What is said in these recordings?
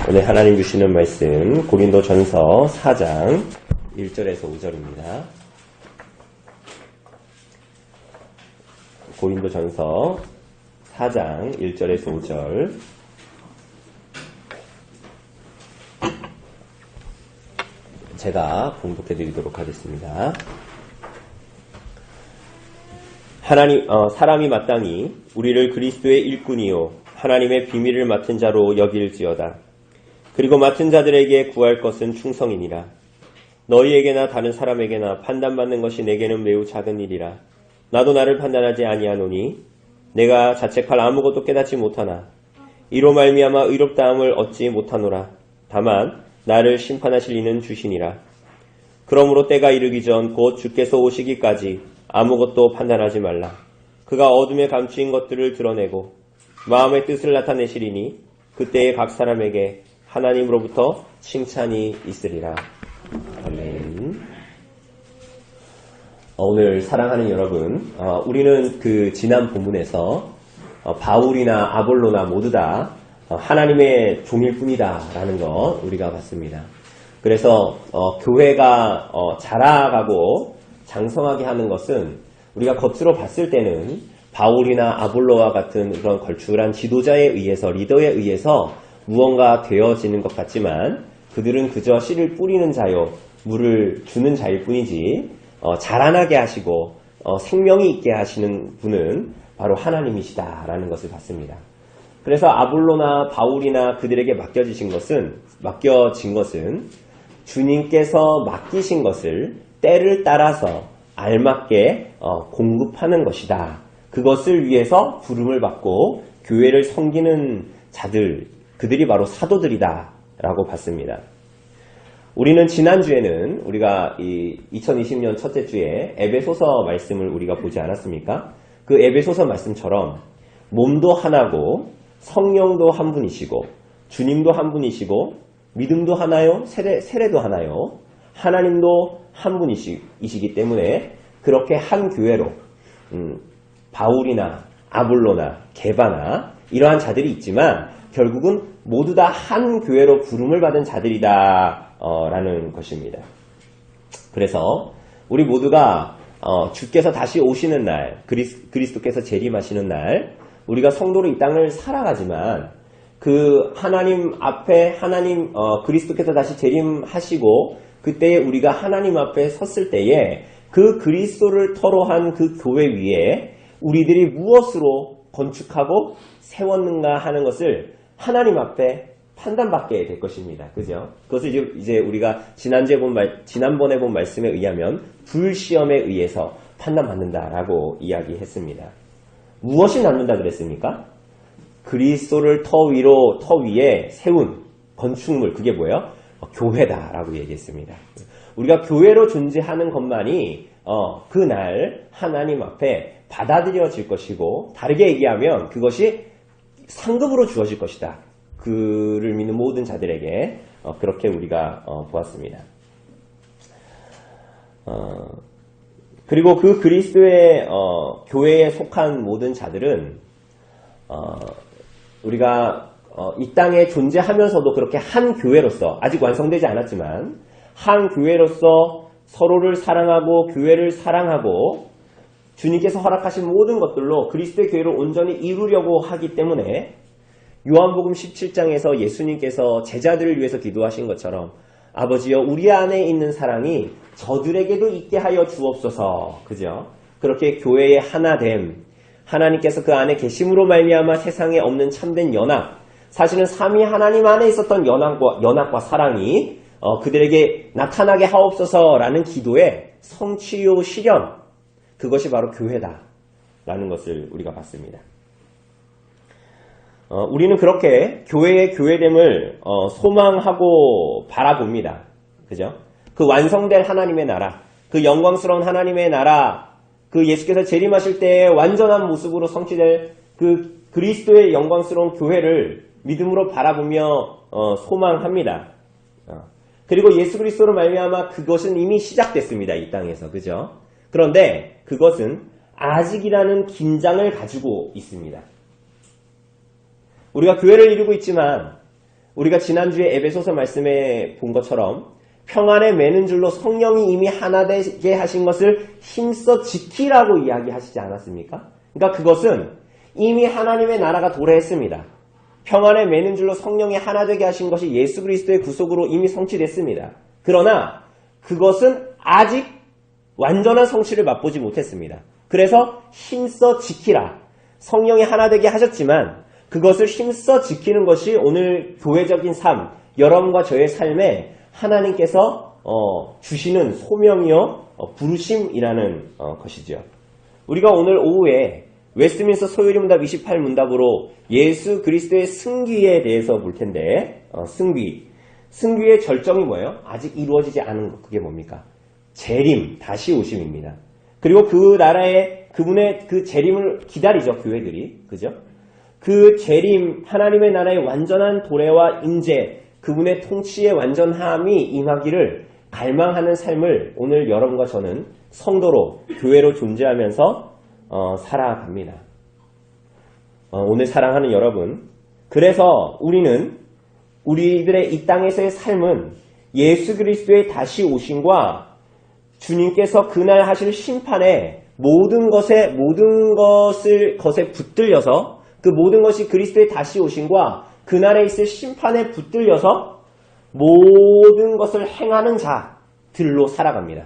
오늘 하나님 주시는 말씀 고린도전서 4장 1절에서 5절입니다. 고린도전서 4장 1절에서 5절. 제가 봉독해 드리도록 하겠습니다. 사람이 마땅히 우리를 그리스도의 일꾼이요 하나님의 비밀을 맡은 자로 여길지어다. 그리고 맡은 자들에게 구할 것은 충성이니라. 너희에게나 다른 사람에게나 판단받는 것이 내게는 매우 작은 일이라. 나도 나를 판단하지 아니하노니 내가 자책할 아무것도 깨닫지 못하나 이로 말미암아 의롭다함을 얻지 못하노라. 다만 나를 심판하실 이는 주시니라. 그러므로 때가 이르기 전 곧 주께서 오시기까지 아무것도 판단하지 말라. 그가 어둠에 감추인 것들을 드러내고 마음의 뜻을 나타내시리니 그때에 각 사람에게 하나님으로부터 칭찬이 있으리라. 아멘. 오늘 사랑하는 여러분, 우리는 그 지난 본문에서 바울이나 아볼로나 모두 다 하나님의 종일 뿐이다 라는 거 우리가 봤습니다. 그래서 교회가 자라가고 장성하게 하는 것은 우리가 겉으로 봤을 때는 바울이나 아볼로와 같은 그런 걸출한 지도자에 의해서, 리더에 의해서 무언가 되어지는 것 같지만 그들은 그저 씨를 뿌리는 자요, 물을 주는 자일 뿐이지 자라나게 하시고 생명이 있게 하시는 분은 바로 하나님이시다라는 것을 봤습니다. 그래서 아볼로나 바울이나 그들에게 맡겨진 것은 주님께서 맡기신 것을 때를 따라서 알맞게 공급하는 것이다. 그것을 위해서 부름을 받고 교회를 섬기는 자들, 그들이 바로 사도들이다 라고 봤습니다. 우리는 지난주에는 우리가 이 2020년 첫째 주에 에베소서 말씀을 우리가 보지 않았습니까? 그 에베소서 말씀처럼 몸도 하나고 성령도 한 분이시고 주님도 한 분이시고 믿음도 하나요? 세례도 하나요? 하나님도 한 분이시기 때문에 그렇게 한 교회로 바울이나 아볼로나 게바나 이러한 자들이 있지만 결국은 모두 다 한 교회로 부름을 받은 자들이다 라는 것입니다. 그래서 우리 모두가 주께서 다시 오시는 날, 그리스도께서 재림하시는 날 우리가 성도로 이 땅을 살아가지만 그 하나님 앞에 그리스도께서 다시 재림하시고 그때에 우리가 하나님 앞에 섰을 때에 그 그리스도를 터로한 그 교회 위에 우리들이 무엇으로 건축하고 세웠는가 하는 것을 하나님 앞에 판단받게 될 것입니다. 그죠? 그것을 이제 우리가 지난번에 본 말씀에 의하면 불시험에 의해서 판단받는다라고 이야기했습니다. 무엇이 남는다 그랬습니까? 그리스도를 터 위에 세운 건축물, 그게 뭐예요? 교회다라고 얘기했습니다. 우리가 교회로 존재하는 것만이 그날 하나님 앞에 받아들여질 것이고, 다르게 얘기하면 그것이 상급으로 주어질 것이다. 그를 믿는 모든 자들에게 그렇게 우리가 보았습니다. 그리고 그 그리스도의 교회에 속한 모든 자들은 우리가 이 땅에 존재하면서도 그렇게 한 교회로서, 아직 완성되지 않았지만 한 교회로서 서로를 사랑하고 교회를 사랑하고 주님께서 허락하신 모든 것들로 그리스도의 교회를 온전히 이루려고 하기 때문에 요한복음 17장에서 예수님께서 제자들을 위해서 기도하신 것처럼 아버지여 우리 안에 있는 사랑이 저들에게도 있게 하여 주옵소서. 그죠? 그렇게 교회의 하나됨, 하나님께서 그 안에 계심으로 말미암아 세상에 없는 참된 연합, 사실은 삼위 하나님 안에 있었던 연합과 사랑이 그들에게 나타나게 하옵소서라는 기도의 성취요 실현, 그것이 바로 교회다라는 것을 우리가 봤습니다. 우리는 그렇게 교회의 교회됨을 소망하고 바라봅니다. 그죠? 그 완성될 하나님의 나라, 그 영광스러운 하나님의 나라, 그 예수께서 재림하실 때의 완전한 모습으로 성취될 그 그리스도의 영광스러운 교회를 믿음으로 바라보며 소망합니다. 그리고 예수 그리스도로 말미암아 그것은 이미 시작됐습니다. 이 땅에서. 그죠? 그런데 그것은 아직이라는 긴장을 가지고 있습니다. 우리가 교회를 이루고 있지만 우리가 지난주에 에베소서 말씀에 본 것처럼 평안에 매는 줄로 성령이 이미 하나 되게 하신 것을 힘써 지키라고 이야기하시지 않았습니까? 그러니까 그것은 이미 하나님의 나라가 도래했습니다. 평안에 매는 줄로 성령이 하나 되게 하신 것이 예수 그리스도의 구속으로 이미 성취됐습니다. 그러나 그것은 아직 완전한 성취를 맛보지 못했습니다. 그래서 힘써 지키라. 성령이 하나 되게 하셨지만 그것을 힘써 지키는 것이 오늘 교회적인 삶, 여러분과 저의 삶에 하나님께서 주시는 소명이요 부르심이라는 것이죠. 우리가 오늘 오후에 웨스트민스터 소요리 문답 28문답으로 예수 그리스도의 승귀에 대해서 볼 텐데 승귀의 절정이 뭐예요? 아직 이루어지지 않은 것, 그게 뭡니까? 재림, 다시 오심입니다. 그리고 그 나라의 그분의 그 재림을 기다리죠, 교회들이. 그죠? 그 재림, 하나님의 나라의 완전한 도래와 임재, 그분의 통치의 완전함이 임하기를 갈망하는 삶을 오늘 여러분과 저는 성도로, 교회로 존재하면서 살아갑니다. 오늘 사랑하는 여러분, 그래서 우리들의 이 땅에서의 삶은 예수 그리스도의 다시 오심과 주님께서 그날 하실 심판에 모든 것에 붙들려서 그 모든 것이 그리스도의 다시 오심과 그날에 있을 심판에 붙들려서 모든 것을 행하는 자들로 살아갑니다.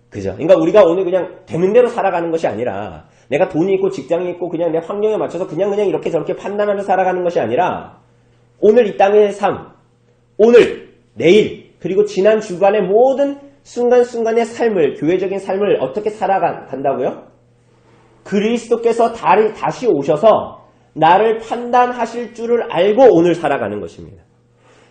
그죠? 그러니까 우리가 오늘 그냥 되는 대로 살아가는 것이 아니라 내가 돈이 있고 직장이 있고 그냥 내 환경에 맞춰서 그냥 이렇게 저렇게 판단하면서 살아가는 것이 아니라 오늘 이 땅의 삶, 오늘, 내일, 그리고 지난 주간의 모든 순간순간의 삶을, 교회적인 삶을 어떻게 살아간다고요? 그리스도께서 다시 오셔서 나를 판단하실 줄을 알고 오늘 살아가는 것입니다.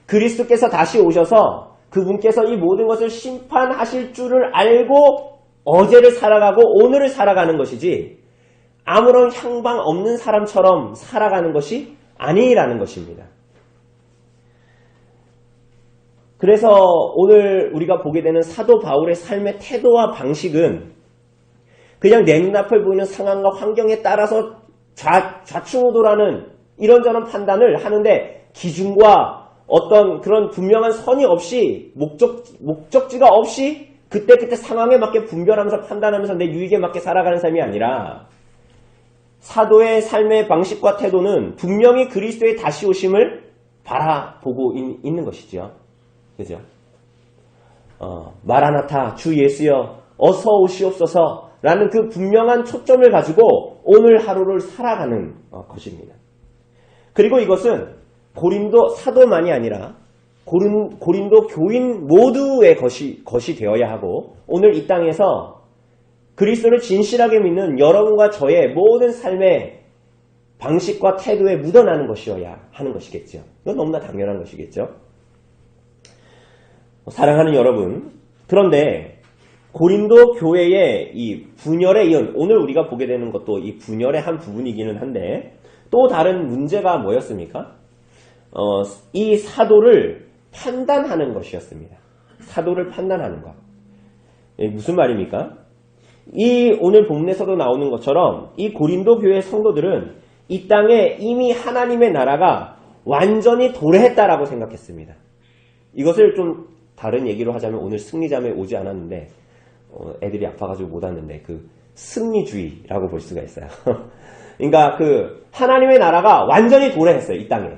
그리스도께서 다시 오셔서 그분께서 이 모든 것을 심판하실 줄을 알고 어제를 살아가고 오늘을 살아가는 것이지 아무런 향방 없는 사람처럼 살아가는 것이 아니라는 것입니다. 그래서 오늘 우리가 보게 되는 사도 바울의 삶의 태도와 방식은 그냥 내 눈앞에 보이는 상황과 환경에 따라서 좌충우돌하는 이런저런 판단을 하는데 기준과 어떤 그런 분명한 선이 없이 목적지가 없이 그때 상황에 맞게 분별하면서 판단하면서 내 유익에 맞게 살아가는 삶이 아니라 사도의 삶의 방식과 태도는 분명히 그리스도의 다시 오심을 바라보고 있는 것이죠. 그죠? 마라나타 주 예수여 어서 오시옵소서 라는 그 분명한 초점을 가지고 오늘 하루를 살아가는 것입니다. 그리고 이것은 고린도 사도만이 아니라 고린도 교인 모두의 것이 되어야 하고 오늘 이 땅에서 그리스도를 진실하게 믿는 여러분과 저의 모든 삶의 방식과 태도에 묻어나는 것이어야 하는 것이겠죠. 이건 너무나 당연한 것이겠죠. 사랑하는 여러분, 그런데 고린도 교회의 이 분열에 이은 오늘 우리가 보게 되는 것도 이 분열의 한 부분이기는 한데 또 다른 문제가 뭐였습니까? 이 사도를 판단하는 것이었습니다. 사도를 판단하는 것. 무슨 말입니까? 이 오늘 본문에서도 나오는 것처럼 이 고린도 교회 성도들은 이 땅에 이미 하나님의 나라가 완전히 도래했다라고 생각했습니다. 이것을 좀 다른 얘기로 하자면 오늘 승리자매 오지 않았는데 애들이 아파가지고 못 왔는데 그 승리주의라고 볼 수가 있어요. 그러니까 그 하나님의 나라가 완전히 도래했어요. 이 땅에.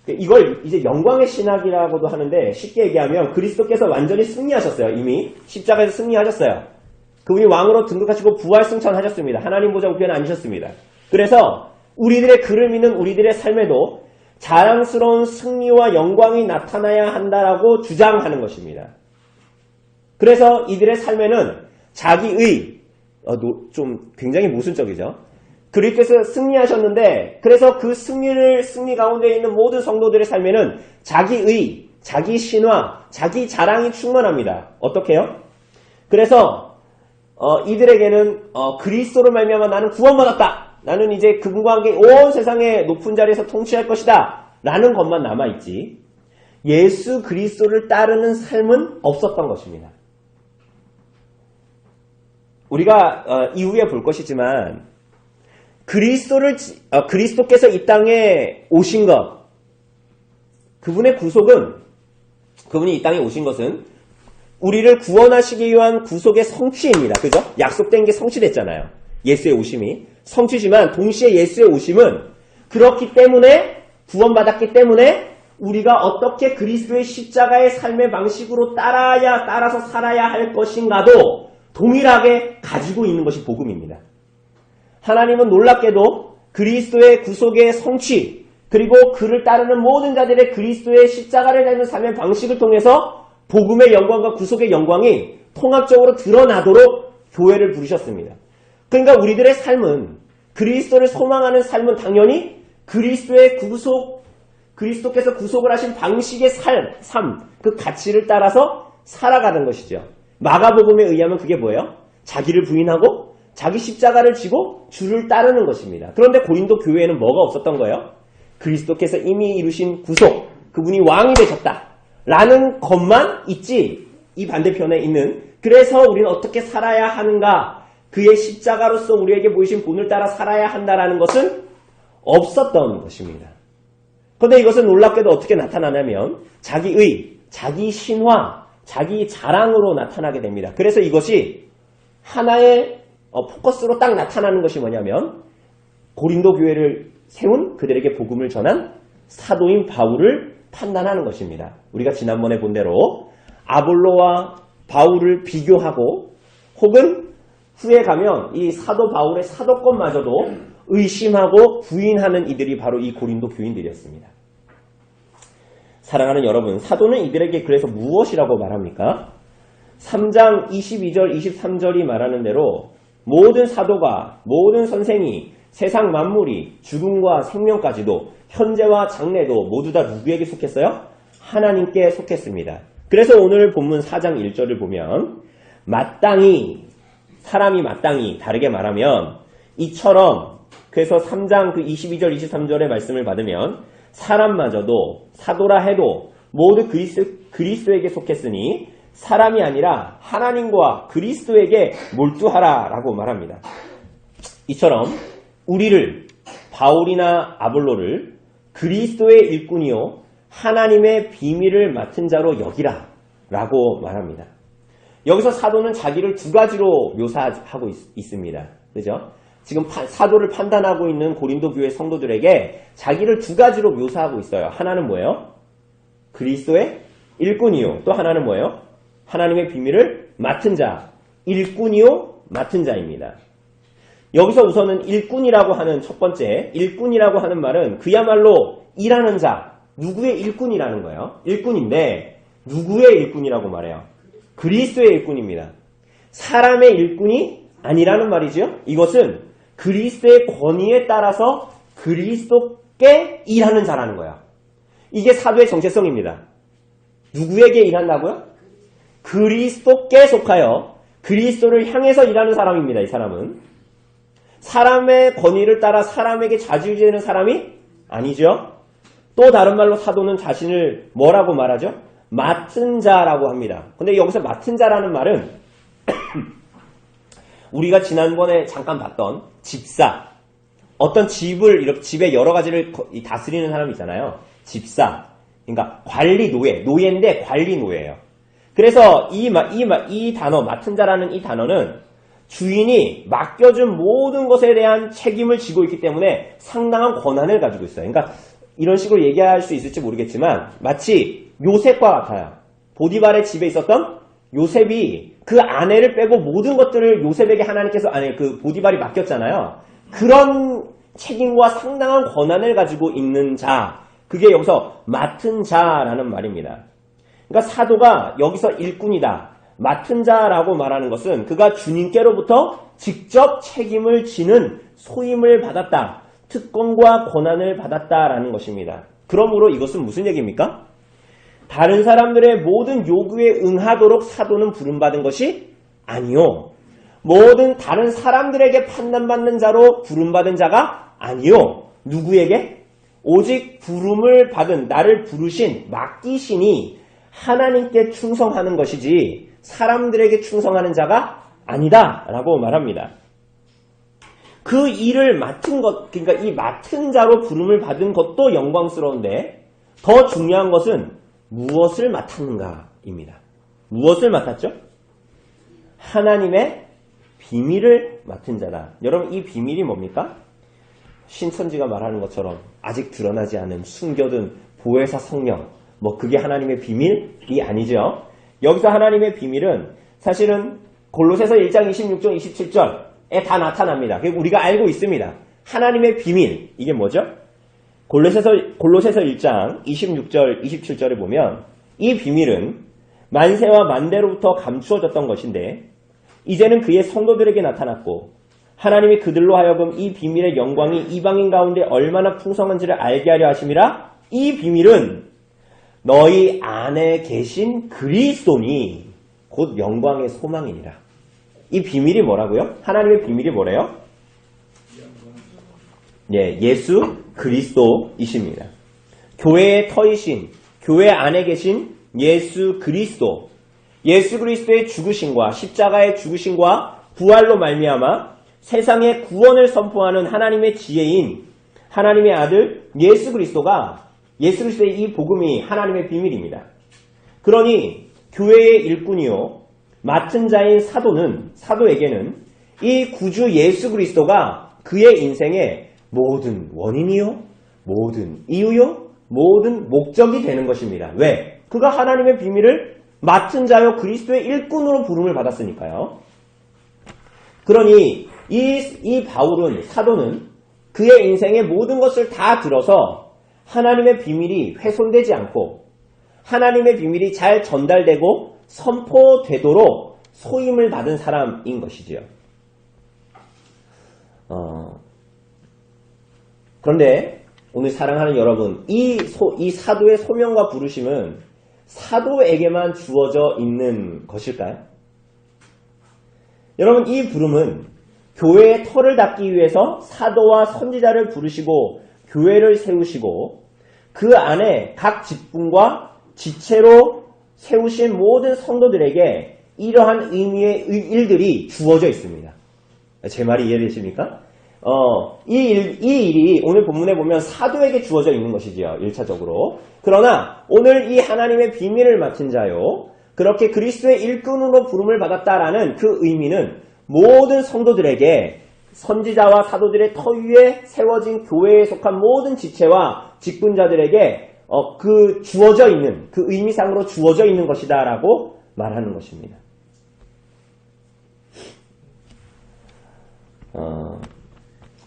이걸 이제 영광의 신학이라고도 하는데 쉽게 얘기하면 그리스도께서 완전히 승리하셨어요. 이미 십자가에서 승리하셨어요. 그분이 왕으로 등극하시고 부활 승천하셨습니다. 하나님 보좌 우편에 앉으셨습니다. 그래서 우리들의 그를 믿는 우리들의 삶에도 자랑스러운 승리와 영광이 나타나야 한다라고 주장하는 것입니다. 그래서 이들의 삶에는 자기의 좀 굉장히 모순적이죠. 그리스도께서 승리하셨는데 그래서 그 승리 가운데 있는 모든 성도들의 삶에는 자기의, 자기 신화, 자기 자랑이 충만합니다. 어떻게 해요? 그래서 이들에게는 그리스도로 말미암아 나는 구원받았다. 나는 이제 그분과 함께 온 세상의 높은 자리에서 통치할 것이다. 라는 것만 남아있지 예수 그리스도를 따르는 삶은 없었던 것입니다. 우리가 이후에 볼 것이지만 그리스도께서 이 땅에 오신 것 그분의 구속은, 그분이 이 땅에 오신 것은 우리를 구원하시기 위한 구속의 성취입니다. 그죠? 약속된 게 성취됐잖아요. 예수의 오심이. 성취지만 동시에 예수의 오심은 그렇기 때문에, 구원받았기 때문에 우리가 어떻게 그리스도의 십자가의 삶의 방식으로 따라서 살아야 할 것인가도 동일하게 가지고 있는 것이 복음입니다. 하나님은 놀랍게도 그리스도의 구속의 성취, 그리고 그를 따르는 모든 자들의 그리스도의 십자가를 닮은 삶의 방식을 통해서 복음의 영광과 구속의 영광이 통합적으로 드러나도록 교회를 부르셨습니다. 그러니까 우리들의 삶은, 그리스도를 소망하는 삶은 당연히 그리스도의 구속, 그리스도께서 구속을 하신 방식의 삶, 그 가치를 따라서 살아가는 것이죠. 마가복음에 의하면 그게 뭐예요? 자기를 부인하고 자기 십자가를 지고 주를 따르는 것입니다. 그런데 고린도 교회에는 뭐가 없었던 거예요? 그리스도께서 이미 이루신 구속, 그분이 왕이 되셨다 라는 것만 있지, 이 반대편에 있는, 그래서 우리는 어떻게 살아야 하는가, 그의 십자가로서 우리에게 보이신 본을 따라 살아야 한다라는 것은 없었던 것입니다. 그런데 이것은 놀랍게도 어떻게 나타나냐면 자기의, 자기 신화, 자기 자랑으로 나타나게 됩니다. 그래서 이것이 하나의 포커스로 딱 나타나는 것이 뭐냐면 고린도 교회를 세운, 그들에게 복음을 전한 사도인 바울을 판단하는 것입니다. 우리가 지난번에 본 대로 아볼로와 바울을 비교하고, 혹은 후에 가면 이 사도 바울의 사도권마저도 의심하고 부인하는 이들이 바로 이 고린도 교인들이었습니다. 사랑하는 여러분, 사도는 이들에게 그래서 무엇이라고 말합니까? 3장 22절, 23절이 말하는 대로 모든 사도가, 모든 선생이, 세상 만물이, 죽음과 생명까지도, 현재와 장래도 모두 다 누구에게 속했어요? 하나님께 속했습니다. 그래서 오늘 본문 4장 1절을 보면 마땅히, 사람이 마땅히, 다르게 말하면 이처럼, 그래서 3장 그 22절, 23절의 말씀을 받으면 사람마저도 사도라 해도 모두 그리스도에게 속했으니 사람이 아니라 하나님과 그리스도에게 몰두하라 라고 말합니다. 이처럼 우리를, 바울이나 아볼로를 그리스도의 일꾼이요 하나님의 비밀을 맡은 자로 여기라 라고 말합니다. 여기서 사도는 자기를 두 가지로 묘사하고 있습니다. 그죠? 지금 사도를 판단하고 있는 고린도 교회 성도들에게 자기를 두 가지로 묘사하고 있어요. 하나는 뭐예요? 그리스도의 일꾼이요. 또 하나는 뭐예요? 하나님의 비밀을 맡은 자. 일꾼이요, 맡은 자입니다. 여기서 우선은 일꾼이라고 하는 첫 번째, 일꾼이라고 하는 말은 그야말로 일하는 자, 누구의 일꾼이라는 거예요. 일꾼인데 누구의 일꾼이라고 말해요? 그리스도의 일꾼입니다. 사람의 일꾼이 아니라는 말이죠. 이것은 그리스도의 권위에 따라서 그리스도께 일하는 자라는 거야. 이게 사도의 정체성입니다. 누구에게 일한다고요? 그리스도께 속하여 그리스도를 향해서 일하는 사람입니다. 이 사람은 사람의 권위를 따라 사람에게 좌지우지되는 사람이 아니죠. 또 다른 말로 사도는 자신을 뭐라고 말하죠? 맡은 자라고 합니다. 근데 여기서 맡은 자라는 말은 우리가 지난번에 잠깐 봤던 집사, 어떤 집을, 이렇게 집의 여러 가지를 다스리는 사람 있잖아요. 집사, 그러니까 관리 노예, 노예인데 관리 노예예요. 그래서 이 단어, 맡은 자라는 이 단어는 주인이 맡겨준 모든 것에 대한 책임을 지고 있기 때문에 상당한 권한을 가지고 있어요. 그러니까 이런 식으로 얘기할 수 있을지 모르겠지만 마치 요셉과 같아요. 보디발의 집에 있었던 요셉이 그 아내를 빼고 모든 것들을 요셉에게 하나님께서, 그 보디발이 맡겼잖아요. 그런 책임과 상당한 권한을 가지고 있는 자, 그게 여기서 맡은 자라는 말입니다. 그러니까 사도가 여기서 일꾼이다, 맡은 자라고 말하는 것은 그가 주님께로부터 직접 책임을 지는 소임을 받았다, 특권과 권한을 받았다라는 것입니다. 그러므로 이것은 무슨 얘기입니까? 다른 사람들의 모든 요구에 응하도록 사도는 부름받은 것이 아니요, 모든 다른 사람들에게 판단받는 자로 부름받은 자가 아니요, 누구에게? 오직 부름을 받은, 나를 부르신, 맡기시니 하나님께 충성하는 것이지 사람들에게 충성하는 자가 아니다 라고 말합니다. 그 일을 맡은 것, 그러니까 이 맡은 자로 부름을 받은 것도 영광스러운데 더 중요한 것은 무엇을 맡았는가입니다. 무엇을 맡았죠? 하나님의 비밀을 맡은 자다. 여러분, 이 비밀이 뭡니까? 신천지가 말하는 것처럼 아직 드러나지 않은 숨겨둔 보혜사 성령, 그게 하나님의 비밀이 아니죠. 여기서 하나님의 비밀은 사실은 골로새서 1장 26절 27절에 다 나타납니다. 그리고 우리가 알고 있습니다. 하나님의 비밀, 이게 뭐죠? 골로새서 1장 26절 27절에 보면 이 비밀은 만세와 만대로부터 감추어졌던 것인데 이제는 그의 성도들에게 나타났고 하나님이 그들로 하여금 이 비밀의 영광이 이방인 가운데 얼마나 풍성한지를 알게 하려 하심이라. 이 비밀은 너희 안에 계신 그리스도니 곧 영광의 소망이니라. 이 비밀이 뭐라고요? 하나님의 비밀이 뭐래요? 예수 그리스도이십니다. 교회의 터이신, 교회 안에 계신 예수 그리스도, 예수 그리스도의 죽으심과 십자가의 죽으심과 부활로 말미암아 세상의 구원을 선포하는 하나님의 지혜인 하나님의 아들 예수 그리스도의 이 복음이 하나님의 비밀입니다. 그러니 교회의 일꾼이요 맡은 자인 사도에게는 이 구주 예수 그리스도가 그의 인생의 모든 원인이요, 모든 이유요, 모든 목적이 되는 것입니다. 왜? 그가 하나님의 비밀을 맡은 자요 그리스도의 일꾼으로 부름을 받았으니까요. 그러니 이 바울은, 사도는 그의 인생의 모든 것을 다 들어서 하나님의 비밀이 훼손되지 않고 하나님의 비밀이 잘 전달되고 선포되도록 소임을 받은 사람인 것이지요. 그런데 오늘 사랑하는 여러분, 이 사도의 소명과 부르심은 사도에게만 주어져 있는 것일까요? 여러분, 이 부름은 교회의 터를 닦기 위해서 사도와 선지자를 부르시고 교회를 세우시고 그 안에 각 직분과 지체로 세우신 모든 성도들에게 이러한 의미의 일들이 주어져 있습니다. 제 말이 이해되십니까? 이 일이 오늘 본문에 보면 사도에게 주어져 있는 것이지요. 1차적으로. 그러나 오늘 이 하나님의 비밀을 맡은 자요, 그렇게 그리스도의 일꾼으로 부름을 받았다라는 그 의미는 모든 성도들에게 선지자와 사도들의 터 위에 세워진 교회에 속한 모든 지체와 직분자들에게 그 주어져 있는, 그 의미상으로 주어져 있는 것이다 라고 말하는 것입니다.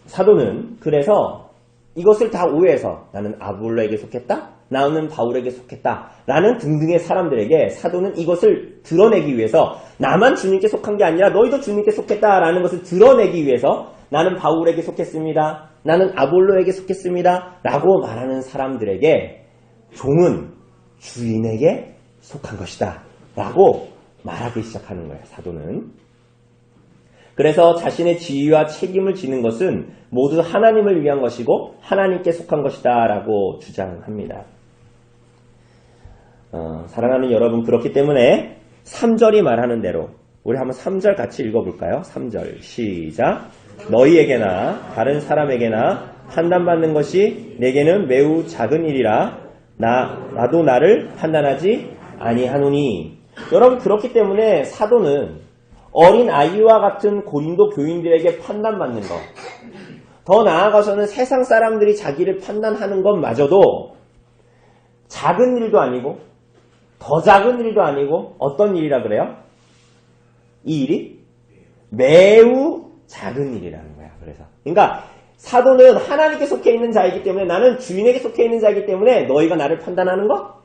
사도는 그래서 이것을 다 오해해서 나는 아볼로에게 속했다, 나는 바울에게 속했다 라는 등등의 사람들에게 사도는 이것을 드러내기 위해서 나만 주님께 속한 게 아니라 너희도 주님께 속했다 라는 것을 드러내기 위해서 나는 바울에게 속했습니다, 나는 아볼로에게 속했습니다 라고 말하는 사람들에게 종은 주인에게 속한 것이다 라고 말하기 시작하는 거예요. 사도는. 그래서 자신의 지위와 책임을 지는 것은 모두 하나님을 위한 것이고 하나님께 속한 것이다 라고 주장합니다. 사랑하는 여러분, 그렇기 때문에 3절이 말하는 대로 우리 한번 3절 같이 읽어볼까요? 3절 시작. 너희에게나 다른 사람에게나 판단받는 것이 내게는 매우 작은 일이라 나도 나를 판단하지 아니하노니. 여러분, 그렇기 때문에 사도는 어린 아이와 같은 고린도 교인들에게 판단받는 것, 더 나아가서는 세상 사람들이 자기를 판단하는 것마저도 작은 일도 아니고 더 작은 일도 아니고 어떤 일이라 그래요? 이 일이 매우 작은 일이라는 거야. 그러니까 사도는 하나님께 속해 있는 자이기 때문에, 나는 주인에게 속해 있는 자이기 때문에 너희가 나를 판단하는 것,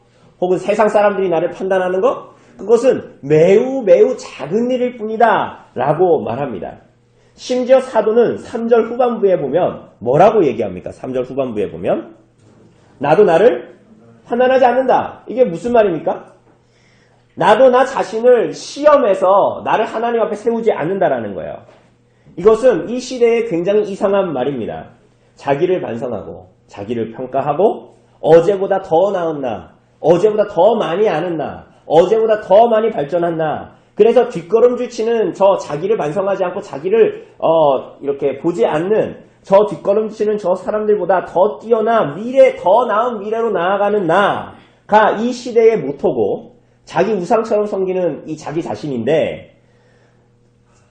혹은 세상 사람들이 나를 판단하는 것, 그것은 매우 매우 작은 일일 뿐이다 라고 말합니다. 심지어 사도는 3절 후반부에 보면 뭐라고 얘기합니까? 3절 후반부에 보면 나도 나를 판단하지 않는다. 이게 무슨 말입니까? 나도 나 자신을 시험해서 나를 하나님 앞에 세우지 않는다라는 거예요. 이것은 이 시대에 굉장히 이상한 말입니다. 자기를 반성하고 자기를 평가하고 어제보다 더 나은 나, 어제보다 더 많이 아는 나, 어제보다 더 많이 발전한 나, 그래서 뒷걸음질 치는 저 자기를 반성하지 않고 자기를 이렇게 보지 않는 저 뒷걸음치는 저 사람들보다 더 뛰어나 더 나은 미래로 나아가는 나가 이 시대의 모토고 자기 우상처럼 섬기는 이 자기 자신인데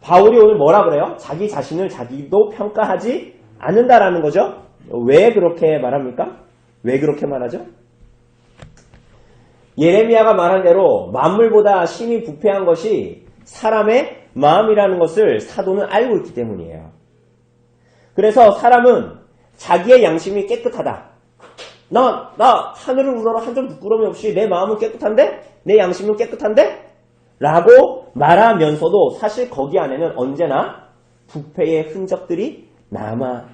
바울이 오늘 뭐라 그래요? 자기 자신을 자기도 평가하지 않는다라는 거죠. 왜 그렇게 말합니까? 왜 그렇게 말하죠? 예레미야가 말한 대로 만물보다 심히 부패한 것이 사람의 마음이라는 것을 사도는 알고 있기 때문이에요. 그래서 사람은 자기의 양심이 깨끗하다. 나 하늘을 우러러 한 점 부끄러움이 없이 내 마음은 깨끗한데? 내 양심은 깨끗한데? 라고 말하면서도 사실 거기 안에는 언제나 부패의 흔적들이 남아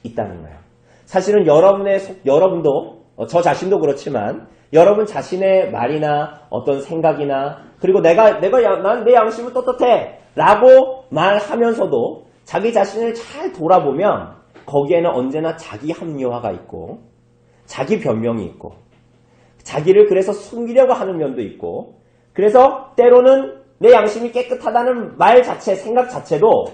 있다는 거예요. 사실은 여러분도 저 자신도 그렇지만 여러분 자신의 말이나 어떤 생각이나 그리고 난 내 양심은 떳떳해 라고 말하면서도 자기 자신을 잘 돌아보면 거기에는 언제나 자기 합리화가 있고 자기 변명이 있고 자기를 그래서 숨기려고 하는 면도 있고 그래서 때로는 내 양심이 깨끗하다는 말 자체, 생각 자체도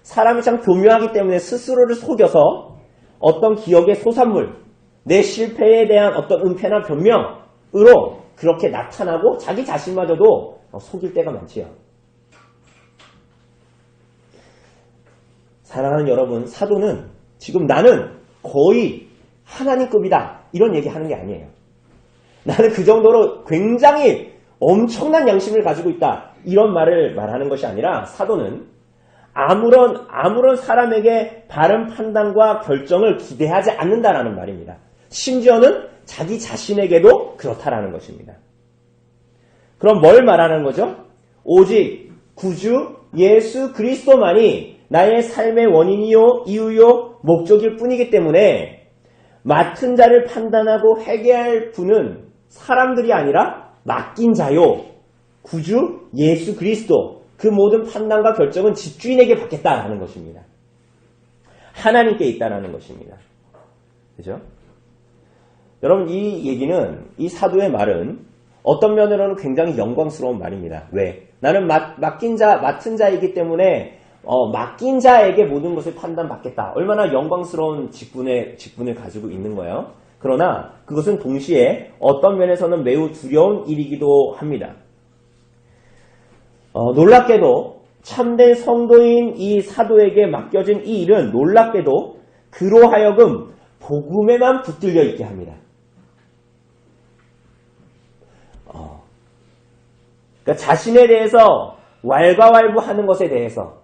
사람이 참 교묘하기 때문에 스스로를 속여서 어떤 기억의 소산물, 내 실패에 대한 어떤 은폐나 변명으로 그렇게 나타나고 자기 자신마저도 속일 때가 많지요. 사랑하는 여러분, 사도는 지금 나는 거의 하나님급이다 이런 얘기하는 게 아니에요. 나는 그 정도로 굉장히 엄청난 양심을 가지고 있다 이런 말을 말하는 것이 아니라 사도는 아무런 사람에게 바른 판단과 결정을 기대하지 않는다라는 말입니다. 심지어는 자기 자신에게도 그렇다라는 것입니다. 그럼 뭘 말하는 거죠? 오직 구주 예수 그리스도만이 나의 삶의 원인이요 이유요 목적일 뿐이기 때문에 맡은 자를 판단하고 회개할 분은 사람들이 아니라 맡긴 자요 구주 예수 그리스도 그 모든 판단과 결정은 집주인에게 받겠다라는 것입니다. 하나님께 있다라는 것입니다. 그죠? 여러분 이 얘기는 이 사도의 말은 어떤 면으로는 굉장히 영광스러운 말입니다. 왜? 나는 맡은 자이기 때문에 맡긴 자에게 모든 것을 판단받겠다. 얼마나 영광스러운 직분을 가지고 있는 거예요. 그러나 그것은 동시에 어떤 면에서는 매우 두려운 일이기도 합니다. 놀랍게도 참된 성도인 이 사도에게 맡겨진 이 일은 놀랍게도 그로 하여금 복음에만 붙들려 있게 합니다. 그러니까 자신에 대해서 왈가왈부하는 것에 대해서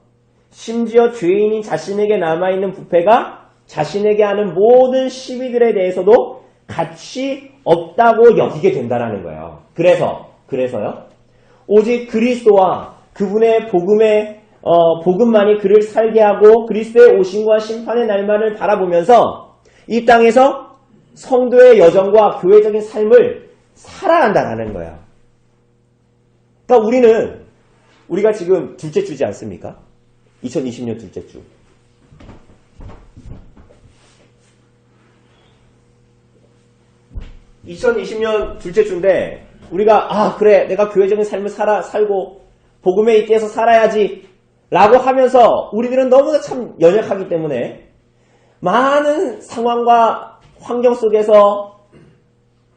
심지어 죄인인 자신에게 남아있는 부패가 자신에게 하는 모든 시비들에 대해서도 가치 없다고 여기게 된다라는 거예요. 그래서요. 오직 그리스도와 그분의 복음만이 그를 살게 하고 그리스도의 오심과 심판의 날만을 바라보면서 이 땅에서 성도의 여정과 교회적인 삶을 살아간다라는 거예요. 그러니까 우리가 지금 둘째 주지 않습니까? 2020년 둘째 주. (2020년) 둘째 주인데 우리가 그래 내가 교회적인 삶을 살고 복음에 있게 해서 살아야지 라고 하면서 우리들은 너무나 참 연약하기 때문에 많은 상황과 환경 속에서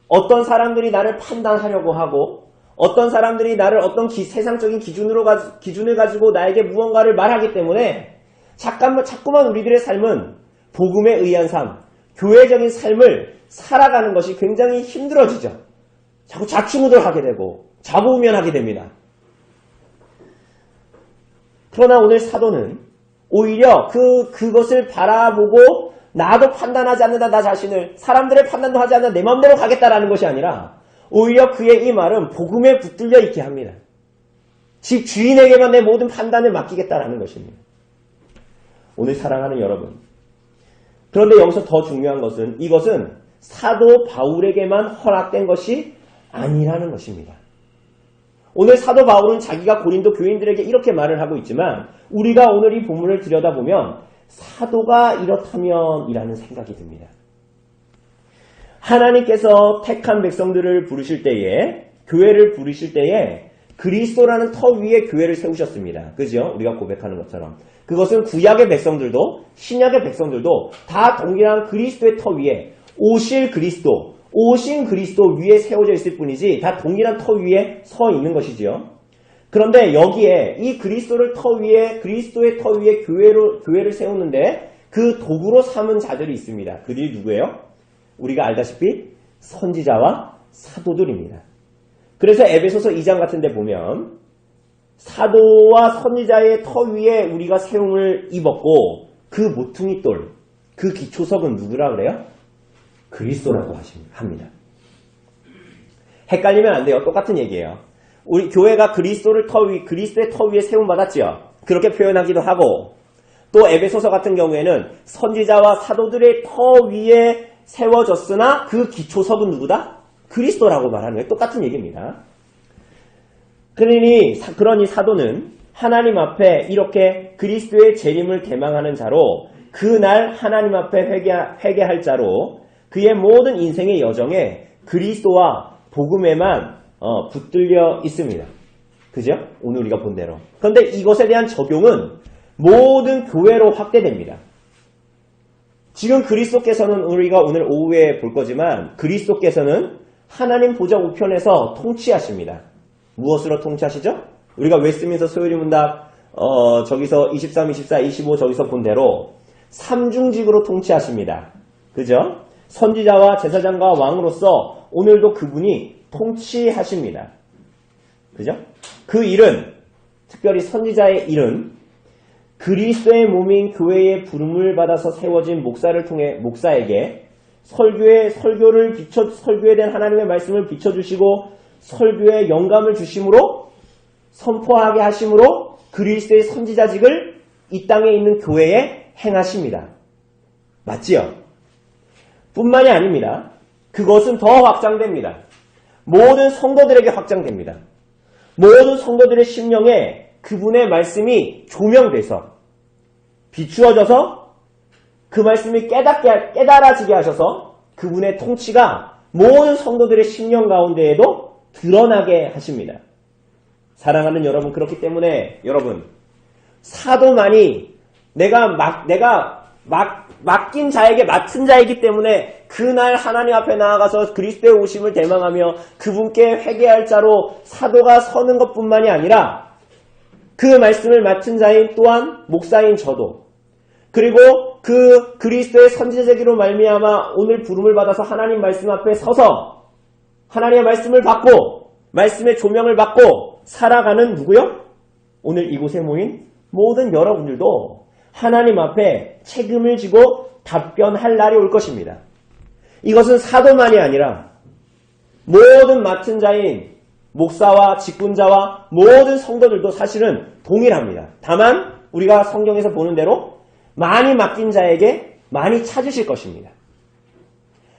어떤 사람들이 나를 판단하려고 하고 어떤 사람들이 나를 어떤 세상적인 기준을 가지고 나에게 무언가를 말하기 때문에 자꾸만 우리들의 삶은 복음에 의한 삶, 교회적인 삶을 살아가는 것이 굉장히 힘들어지죠. 자꾸 좌충우돌하게 되고 좌보우면하게 됩니다. 그러나 오늘 사도는 오히려 그것을 바라보고 나도 판단하지 않는다 나 자신을 사람들의 판단도 하지 않는다 내 마음대로 가겠다라는 것이 아니라 오히려 그의 이 말은 복음에 붙들려 있게 합니다. 집 주인에게만 내 모든 판단을 맡기겠다라는 것입니다. 오늘 사랑하는 여러분. 그런데 여기서 더 중요한 것은 이것은 사도 바울에게만 허락된 것이 아니라는 것입니다. 오늘 사도 바울은 자기가 고린도 교인들에게 이렇게 말을 하고 있지만 우리가 오늘 이 본문을 들여다보면 사도가 이렇다면 이라는 생각이 듭니다. 하나님께서 택한 백성들을 부르실 때에 교회를 부르실 때에 그리스도라는 터 위에 교회를 세우셨습니다. 그죠? 우리가 고백하는 것처럼. 그것은 구약의 백성들도 신약의 백성들도 다 동일한 그리스도의 터 위에 오신 그리스도 위에 세워져 있을 뿐이지 다 동일한 터 위에 서 있는 것이지요. 그런데 여기에 이 그리스도의 터 위에 교회를 세우는데 그 도구로 삼은 자들이 있습니다. 그들이 누구예요? 우리가 알다시피 선지자와 사도들입니다. 그래서 에베소서 2장 같은 데 보면 사도와 선지자의 터 위에 우리가 세움을 입었고 그 모퉁이 돌, 그 기초석은 누구라 그래요? 그리스도라고 합니다. 헷갈리면 안 돼요. 똑같은 얘기예요. 우리 교회가 그리스도의 터 위에 세움받았지요. 그렇게 표현하기도 하고 또 에베소서 같은 경우에는 선지자와 사도들의 터 위에 세워졌으나 그 기초석은 누구다? 그리스도라고 말하는 거예요. 똑같은 얘기입니다. 그러니 사도는 하나님 앞에 이렇게 그리스도의 재림을 대망하는 자로 그날 하나님 앞에 회개할 자로 그의 모든 인생의 여정에 그리스도와 복음에만 붙들려 있습니다. 그죠? 오늘 우리가 본 대로. 그런데 이것에 대한 적용은 모든 교회로 확대됩니다. 지금 그리스도께서는 우리가 오늘 오후에 볼 거지만 그리스도께서는 하나님 보좌 우편에서 통치하십니다. 무엇으로 통치하시죠? 우리가 웨스트민스터 소요리 문답 저기서 23, 24, 25 저기서 본 대로 삼중직으로 통치하십니다. 그죠? 선지자와 제사장과 왕으로서 오늘도 그분이 통치하십니다. 그죠? 그 일은 특별히 선지자의 일은 그리스도의 몸인 교회의 부름을 받아서 세워진 목사를 통해 목사에게 설교에 대한 하나님의 말씀을 비춰주시고 설교에 영감을 주심으로 선포하게 하심으로 그리스도의 선지자직을 이 땅에 있는 교회에 행하십니다. 맞지요? 뿐만이 아닙니다. 그것은 더 확장됩니다. 모든 성도들에게 확장됩니다. 모든 성도들의 심령에 그분의 말씀이 조명돼서 비추어져서 그 말씀이 깨달아지게 하셔서 그분의 통치가 모든 성도들의 심령 가운데에도 드러나게 하십니다. 사랑하는 여러분, 그렇기 때문에 여러분 사도만이 내가 맡긴 자에게 맡은 자이기 때문에 그날 하나님 앞에 나아가서 그리스도의 오심을 대망하며 그분께 회개할 자로 사도가 서는 것뿐만이 아니라 그 말씀을 맡은 자인 또한 목사인 저도 그리고 그 그리스도의 선지자이기로 말미암아 오늘 부름을 받아서 하나님 말씀 앞에 서서 하나님의 말씀을 받고 말씀의 조명을 받고 살아가는 누구요? 오늘 이곳에 모인 모든 여러분들도 하나님 앞에 책임을 지고 답변할 날이 올 것입니다. 이것은 사도만이 아니라 모든 맡은 자인 목사와 직분자와 모든 성도들도 사실은 동일합니다. 다만 우리가 성경에서 보는 대로 많이 맡긴 자에게 많이 찾으실 것입니다.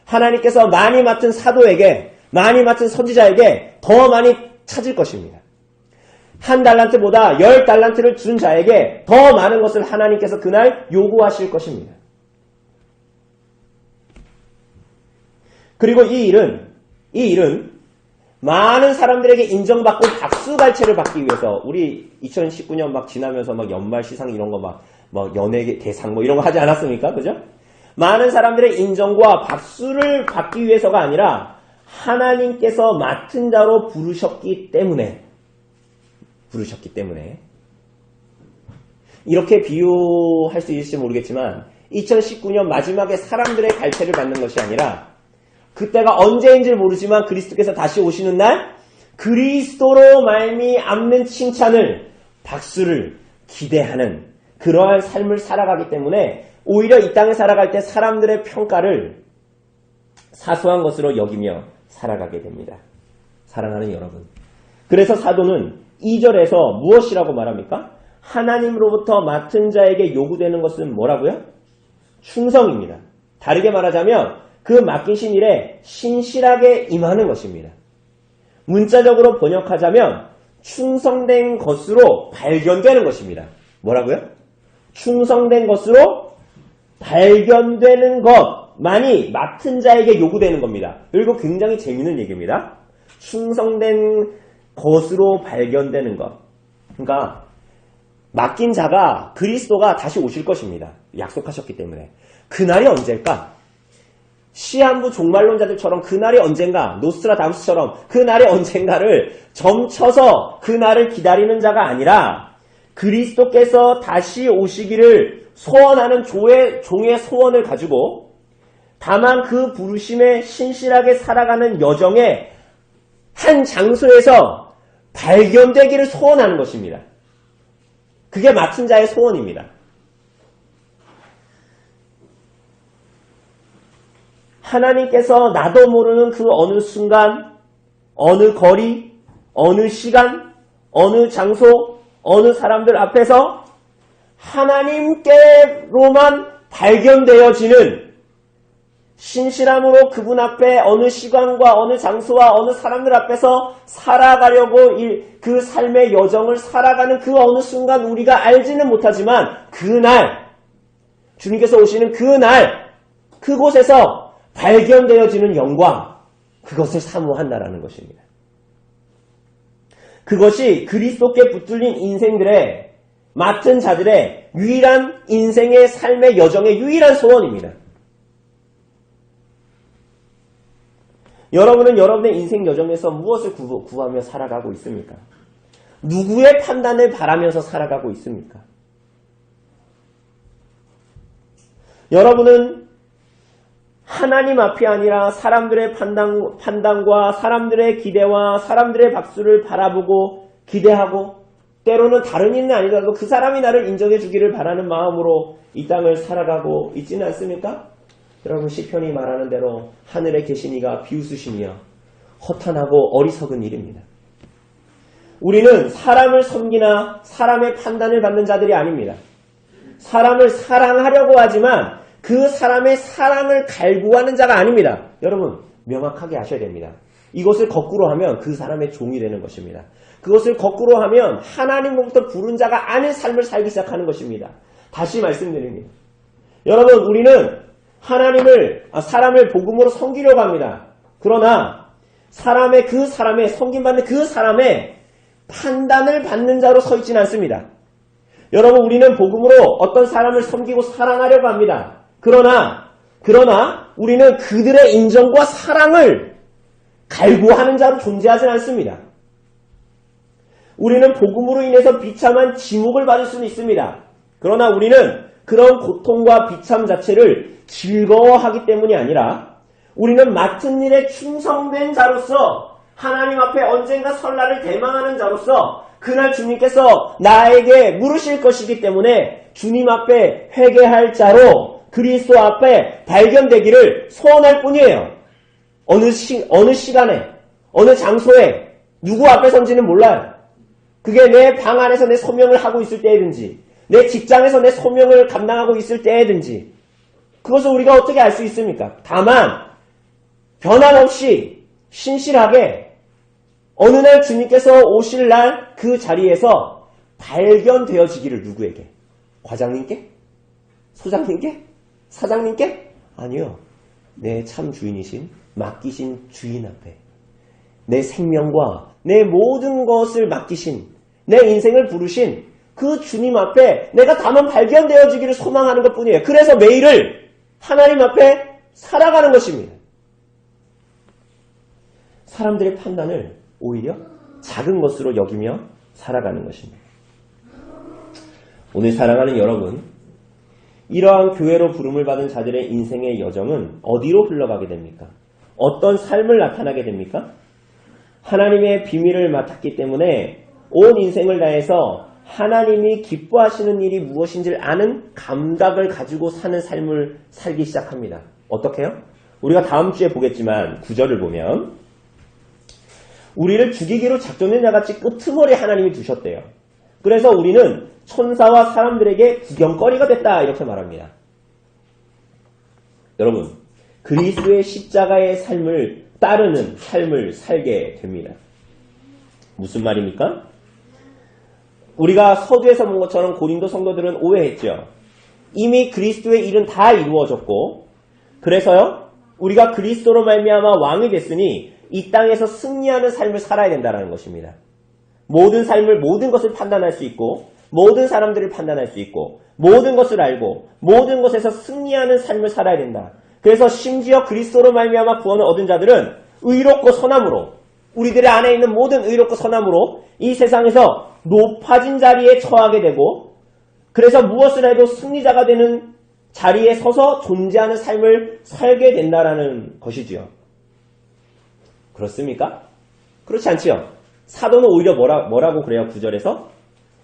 하나님께서 많이 맡은 사도에게 많이 맡은 선지자에게 더 많이 찾을 것입니다. 1달란트보다 10달란트를 준 자에게 더 많은 것을 하나님께서 그날 요구하실 것입니다. 그리고 이 일은 많은 사람들에게 인정받고 박수갈채를 받기 위해서 우리 2019년 막 지나면서 막 연말 시상 이런 거 막 연예 대상 뭐 이런 거 하지 않았습니까? 그죠? 많은 사람들의 인정과 박수를 받기 위해서가 아니라 하나님께서 맡은 자로 부르셨기 때문에 이렇게 비유할 수 있을지 모르겠지만 2019년 마지막에 사람들의 갈채를 받는 것이 아니라 그때가 언제인지 모르지만 그리스도께서 다시 오시는 날 그리스도로 말미암는 칭찬을 박수를 기대하는 그러한 삶을 살아가기 때문에 오히려 이 땅에 살아갈 때 사람들의 평가를 사소한 것으로 여기며 살아가게 됩니다. 사랑하는 여러분. 그래서 사도는 2절에서 무엇이라고 말합니까? 하나님으로부터 맡은 자에게 요구되는 것은 뭐라고요? 충성입니다. 다르게 말하자면 그 맡기신 일에 신실하게 임하는 것입니다. 문자적으로 번역하자면 충성된 것으로 발견되는 것입니다. 뭐라고요? 충성된 것으로 발견되는 것만이 맡은 자에게 요구되는 겁니다. 그리고 굉장히 재미있는 얘기입니다. 충성된 것으로 발견되는 것. 그러니까 맡긴 자가 그리스도가 다시 오실 것입니다. 약속하셨기 때문에. 그날이 언제일까? 시한부 종말론자들처럼 그날이 언젠가, 노스트라다무스처럼 그날이 언젠가를 점쳐서 그날을 기다리는 자가 아니라 그리스도께서 다시 오시기를 소원하는 종의 소원을 가지고 다만 그 부르심에 신실하게 살아가는 여정의 한 장소에서 발견되기를 소원하는 것입니다. 그게 맡은 자의 소원입니다. 하나님께서 나도 모르는 그 어느 순간, 어느 거리, 어느 시간, 어느 장소, 어느 사람들 앞에서 하나님께로만 발견되어지는 신실함으로 그분 앞에 어느 시간과 어느 장소와 어느 사람들 앞에서 살아가려고 그 삶의 여정을 살아가는 그 어느 순간 우리가 알지는 못하지만 그날, 주님께서 오시는 그날, 그곳에서 발견되어지는 영광, 그것을 사모한다라는 것입니다. 그것이 그리스도께 붙들린 인생들의 맡은 자들의 유일한 인생의 삶의 여정의 유일한 소원입니다. 여러분은 여러분의 인생 여정에서 무엇을 구하며 살아가고 있습니까? 누구의 판단을 바라면서 살아가고 있습니까? 여러분은 하나님 앞이 아니라 사람들의 판단과 사람들의 기대와 사람들의 박수를 바라보고 기대하고 때로는 다른 일은 아니더라도 그 사람이 나를 인정해 주기를 바라는 마음으로 이 땅을 살아가고 있지는 않습니까? 여러분 시편이 말하는 대로 하늘에 계신 이가 비웃으시며 허탄하고 어리석은 일입니다. 우리는 사람을 섬기나 사람의 판단을 받는 자들이 아닙니다. 사람을 사랑하려고 하지만 그 사람의 사랑을 갈구하는 자가 아닙니다. 여러분 명확하게 아셔야 됩니다. 이것을 거꾸로 하면 그 사람의 종이 되는 것입니다. 그것을 거꾸로 하면 하나님으로부터 부른 자가 아닌 삶을 살기 시작하는 것입니다. 다시 말씀드립니다. 여러분 우리는 사람을 복음으로 섬기려고 합니다. 그러나 사람의 섬김받는 그 사람의 판단을 받는 자로 서 있지는 않습니다. 여러분 우리는 복음으로 어떤 사람을 섬기고 사랑하려고 합니다. 그러나 우리는 그들의 인정과 사랑을 갈구하는 자로 존재하지는 않습니다. 우리는 복음으로 인해서 비참한 지목을 받을 수는 있습니다. 그러나 우리는 그런 고통과 비참 자체를 즐거워하기 때문이 아니라 우리는 맡은 일에 충성된 자로서 하나님 앞에 언젠가 설날을 대망하는 자로서 그날 주님께서 나에게 물으실 것이기 때문에 주님 앞에 회개할 자로 그리스도 앞에 발견되기를 소원할 뿐이에요. 어느 시간에, 어느 장소에, 누구 앞에 선지는 몰라요. 그게 내 방 안에서 내 소명을 하고 있을 때이든지, 내 직장에서 내 소명을 감당하고 있을 때이든지, 그것을 우리가 어떻게 알 수 있습니까? 다만, 변함없이, 신실하게, 어느 날 주님께서 오실 날 그 자리에서 발견되어지기를 누구에게? 과장님께? 소장님께? 사장님께? 아니요. 내 참 주인이신 맡기신 주인 앞에 내 생명과 내 모든 것을 맡기신 내 인생을 부르신 그 주님 앞에 내가 다만 발견되어지기를 소망하는 것뿐이에요. 그래서 매일을 하나님 앞에 살아가는 것입니다. 사람들의 판단을 오히려 작은 것으로 여기며 살아가는 것입니다. 오늘 사랑하는 여러분, 이러한 교회로 부름을 받은 자들의 인생의 여정은 어디로 흘러가게 됩니까? 어떤 삶을 나타나게 됩니까? 하나님의 비밀을 맡았기 때문에 온 인생을 다해서 하나님이 기뻐하시는 일이 무엇인지를 아는 감각을 가지고 사는 삶을 살기 시작합니다. 어떻게요? 우리가 다음 주에 보겠지만 9절을 보면 우리를 죽이기로 작정된 자같이 끄트머리 하나님이 두셨대요. 그래서 우리는 천사와 사람들에게 구경거리가 됐다 이렇게 말합니다. 여러분, 그리스도의 십자가의 삶을 따르는 삶을 살게 됩니다. 무슨 말입니까? 우리가 서두에서 본 것처럼 고린도 성도들은 오해했죠. 이미 그리스도의 일은 다 이루어졌고 그래서요 우리가 그리스도로 말미암아 왕이 됐으니 이 땅에서 승리하는 삶을 살아야 된다는 것입니다. 모든 삶을, 모든 것을 판단할 수 있고, 모든 사람들을 판단할 수 있고, 모든 것을 알고, 모든 것에서 승리하는 삶을 살아야 된다. 그래서 심지어 그리스도로 말미암아 구원을 얻은 자들은 의롭고 선함으로, 우리들의 안에 있는 모든 의롭고 선함으로 이 세상에서 높아진 자리에 처하게 되고, 그래서 무엇을 해도 승리자가 되는 자리에 서서 존재하는 삶을 살게 된다라는 것이지요. 그렇습니까? 그렇지 않지요. 사도는 오히려 뭐라고 그래요? 9절에서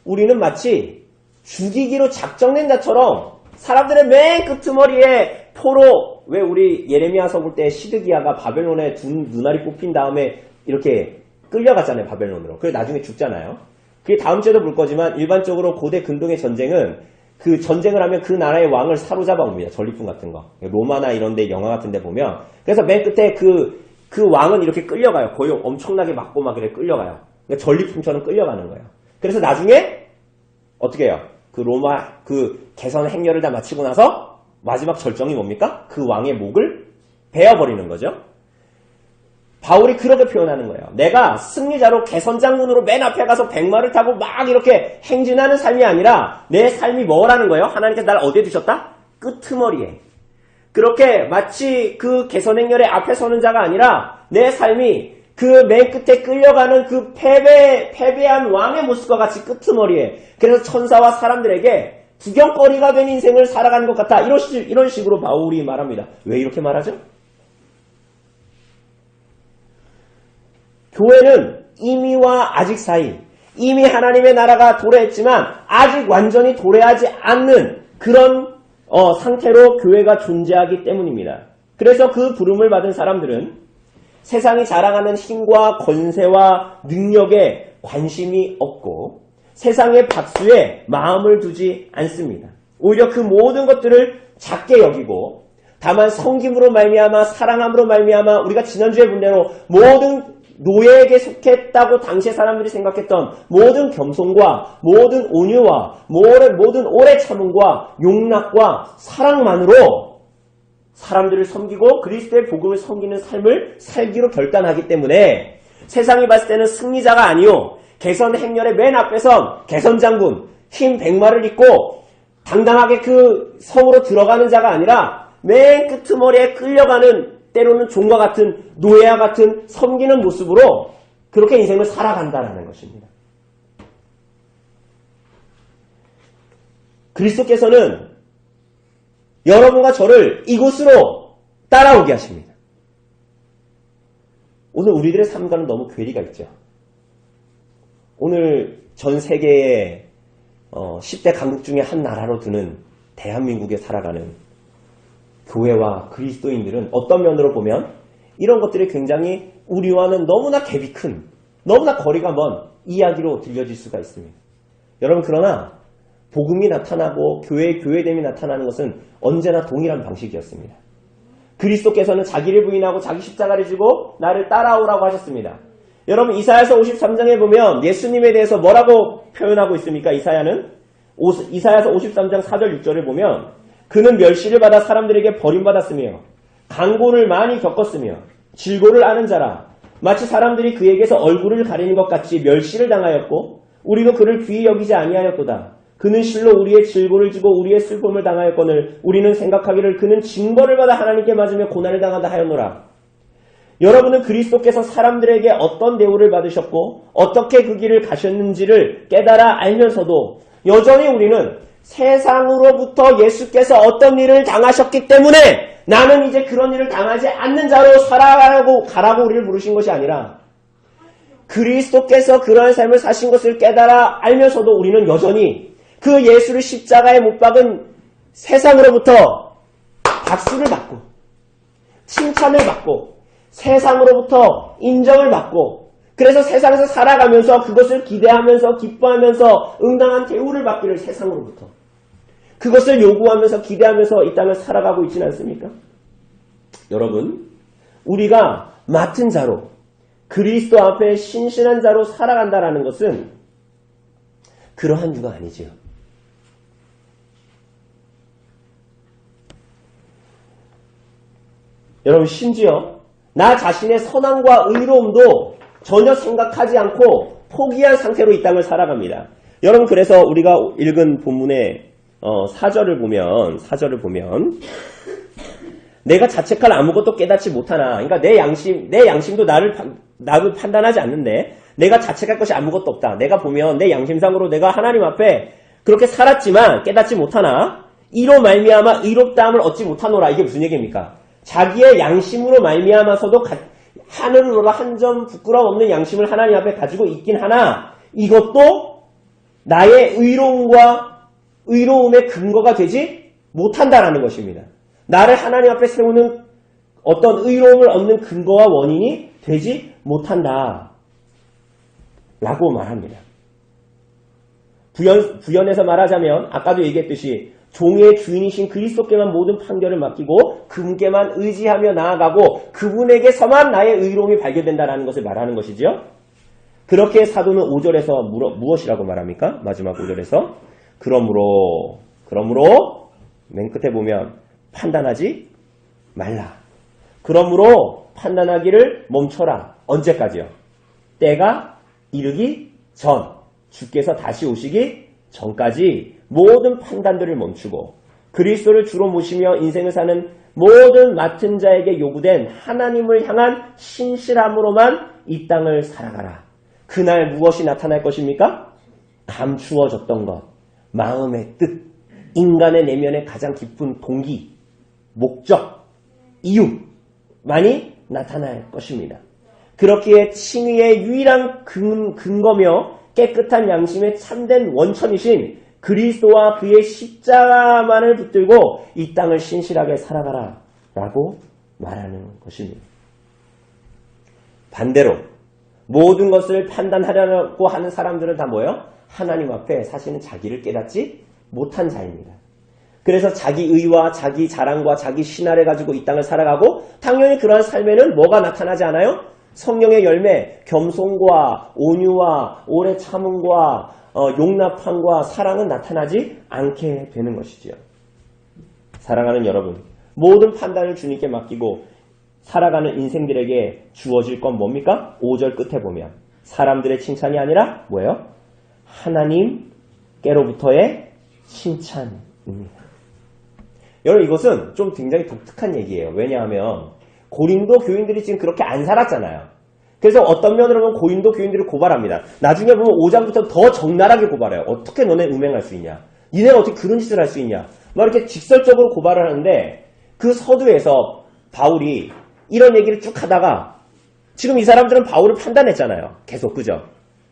우리는 마치 죽이기로 작정된 자처럼 사람들의 맨 끄트머리에 포로, 왜 우리 예레미야서 볼 때 시드기야가 바벨론에 눈알이 뽑힌 다음에 이렇게 끌려갔잖아요. 바벨론으로. 그래서 나중에 죽잖아요. 그게 다음 주에도 볼 거지만 일반적으로 고대 근동의 전쟁은 그 전쟁을 하면 그 나라의 왕을 사로잡아 옵니다. 전리품 같은 거. 로마나 이런 데 영화 같은 데 보면. 그래서 맨 끝에 그 왕은 이렇게 끌려가요. 거의 엄청나게 맞고 막 이렇게 끌려가요. 그러니까 전리품처럼 끌려가는 거예요. 그래서 나중에 어떻게 해요? 그 로마 그 개선 행렬을 다 마치고 나서 마지막 절정이 뭡니까? 그 왕의 목을 베어버리는 거죠. 바울이 그렇게 표현하는 거예요. 내가 승리자로 개선장군으로 맨 앞에 가서 백마를 타고 막 이렇게 행진하는 삶이 아니라 내 삶이 뭐라는 거예요? 하나님께서 나를 어디에 두셨다? 끄트머리에. 그렇게 마치 그 개선행렬의 앞에 서는 자가 아니라 내 삶이 그 맨 끝에 끌려가는 그 패배한 왕의 모습과 같이 끄트머리에. 그래서 천사와 사람들에게 구경거리가 된 인생을 살아가는 것 같아. 이런 식으로 바울이 말합니다. 왜 이렇게 말하죠? 교회는 이미와 아직 사이, 이미 하나님의 나라가 도래했지만 아직 완전히 도래하지 않는 그런 상태로 교회가 존재하기 때문입니다. 그래서 그 부름을 받은 사람들은 세상이 자랑하는 힘과 권세와 능력에 관심이 없고 세상의 박수에 마음을 두지 않습니다. 오히려 그 모든 것들을 작게 여기고 다만 섬김으로 말미암아 사랑함으로 말미암아 우리가 지난주에 본 대로 모든 노예에게 속했다고 당시의 사람들이 생각했던 모든 겸손과 모든 온유와 모든 오래 참음과 용납과 사랑만으로 사람들을 섬기고 그리스도의 복음을 섬기는 삶을 살기로 결단하기 때문에 세상이 봤을 때는 승리자가 아니요 개선 행렬의 맨 앞에선 개선장군 흰 백마를 입고 당당하게 그 성으로 들어가는 자가 아니라 맨 끄트머리에 끌려가는 때로는 종과 같은 노예와 같은 섬기는 모습으로 그렇게 인생을 살아간다는 것입니다. 그리스도께서는 여러분과 저를 이곳으로 따라오게 하십니다. 오늘 우리들의 삶과는 너무 괴리가 있죠. 오늘 전 세계의 10대 강국 중에 한 나라로 드는 대한민국에 살아가는 교회와 그리스도인들은 어떤 면으로 보면 이런 것들이 굉장히 우리와는 너무나 갭이 큰, 너무나 거리가 먼 이야기로 들려질 수가 있습니다. 여러분 그러나 복음이 나타나고 교회됨이 나타나는 것은 언제나 동일한 방식이었습니다. 그리스도께서는 자기를 부인하고 자기 십자가를 지고 나를 따라오라고 하셨습니다. 여러분 이사야서 53장에 보면 예수님에 대해서 뭐라고 표현하고 있습니까? 이사야서 53장 4절 6절을 보면 그는 멸시를 받아 사람들에게 버림받았으며 강고를 많이 겪었으며 질고를 아는 자라 마치 사람들이 그에게서 얼굴을 가리는 것 같이 멸시를 당하였고 우리도 그를 귀히 여기지 아니하였도다. 그는 실로 우리의 질고를 지고 우리의 슬픔을 당하였거늘 우리는 생각하기를 그는 징벌을 받아 하나님께 맞으며 고난을 당한다 하였노라. 여러분은 그리스도께서 사람들에게 어떤 대우를 받으셨고 어떻게 그 길을 가셨는지를 깨달아 알면서도 여전히 우리는 세상으로부터 예수께서 어떤 일을 당하셨기 때문에 나는 이제 그런 일을 당하지 않는 자로 가라고 우리를 부르신 것이 아니라 그리스도께서 그러한 삶을 사신 것을 깨달아 알면서도 우리는 여전히 그 예수를 십자가에 못 박은 세상으로부터 박수를 받고 칭찬을 받고 세상으로부터 인정을 받고 그래서 세상에서 살아가면서 그것을 기대하면서 기뻐하면서 응당한 대우를 받기를 세상으로부터 그것을 요구하면서 기대하면서 이 땅을 살아가고 있지는 않습니까? 여러분 우리가 맡은 자로 그리스도 앞에 신실한 자로 살아간다라는 것은 그러한 이유가 아니지요. 여러분 심지어 나 자신의 선함과 의로움도 전혀 생각하지 않고 포기한 상태로 이 땅을 살아갑니다. 여러분 그래서 우리가 읽은 본문의 4절을 보면 내가 자책할 아무것도 깨닫지 못하나, 그러니까 내 양심도 나를 판단하지 않는데 내가 자책할 것이 아무것도 없다. 내가 보면 내 양심상으로 내가 하나님 앞에 그렇게 살았지만 깨닫지 못하나 이로 말미암아 의롭다함을 얻지 못하노라. 이게 무슨 얘기입니까? 자기의 양심으로 말미암아서도 하늘을 올라 한 점 부끄러움 없는 양심을 하나님 앞에 가지고 있긴 하나 이것도 나의 의로움의 근거가 되지 못한다라는 것입니다. 나를 하나님 앞에 세우는 어떤 의로움을 얻는 근거와 원인이 되지 못한다 라고 말합니다. 부연해서 말하자면 아까도 얘기했듯이 종의 주인이신 그리스도께만 모든 판결을 맡기고 그분께만 의지하며 나아가고 그분에게서만 나의 의로움이 발견된다는 것을 말하는 것이죠. 그렇게 사도는 5절에서 무엇이라고 말합니까? 마지막 5절에서 그러므로 맨 끝에 보면 판단하지 말라. 그러므로 판단하기를 멈춰라. 언제까지요? 때가 이르기 전, 주께서 다시 오시기 전까지 모든 판단들을 멈추고 그리스도를 주로 모시며 인생을 사는 모든 맡은 자에게 요구된 하나님을 향한 신실함으로만 이 땅을 살아가라. 그날 무엇이 나타날 것입니까? 감추어졌던 것, 마음의 뜻, 인간의 내면의 가장 깊은 동기, 목적, 이유만이 나타날 것입니다. 그렇기에 칭의의 유일한 근거며 깨끗한 양심의 참된 원천이신 그리스도와 그의 십자가만을 붙들고 이 땅을 신실하게 살아가라 라고 말하는 것입니다. 반대로 모든 것을 판단하려고 하는 사람들은 다 뭐예요? 하나님 앞에 사실은 자기를 깨닫지 못한 자입니다. 그래서 자기 의와 자기 자랑과 자기 신화를 가지고 이 땅을 살아가고 당연히 그러한 삶에는 뭐가 나타나지 않아요? 성령의 열매, 겸손과 온유와 오래 참음과 용납함과 사랑은 나타나지 않게 되는 것이지요. 사랑하는 여러분, 모든 판단을 주님께 맡기고 살아가는 인생들에게 주어질 건 뭡니까? 5절 끝에 보면 사람들의 칭찬이 아니라 뭐예요? 하나님께로부터의 칭찬입니다. 여러분 이것은 좀 굉장히 독특한 얘기예요. 왜냐하면 고린도 교인들이 지금 그렇게 안 살았잖아요. 그래서 어떤 면으로 보면 고린도 교인들을 고발합니다. 나중에 보면 5장부터 더 적나라하게 고발해요. 어떻게 너네 음행할 수 있냐? 니네가 어떻게 그런 짓을 할 수 있냐? 막 이렇게 직설적으로 고발을 하는데 그 서두에서 바울이 이런 얘기를 쭉 하다가 지금 이 사람들은 바울을 판단했잖아요. 계속 그죠?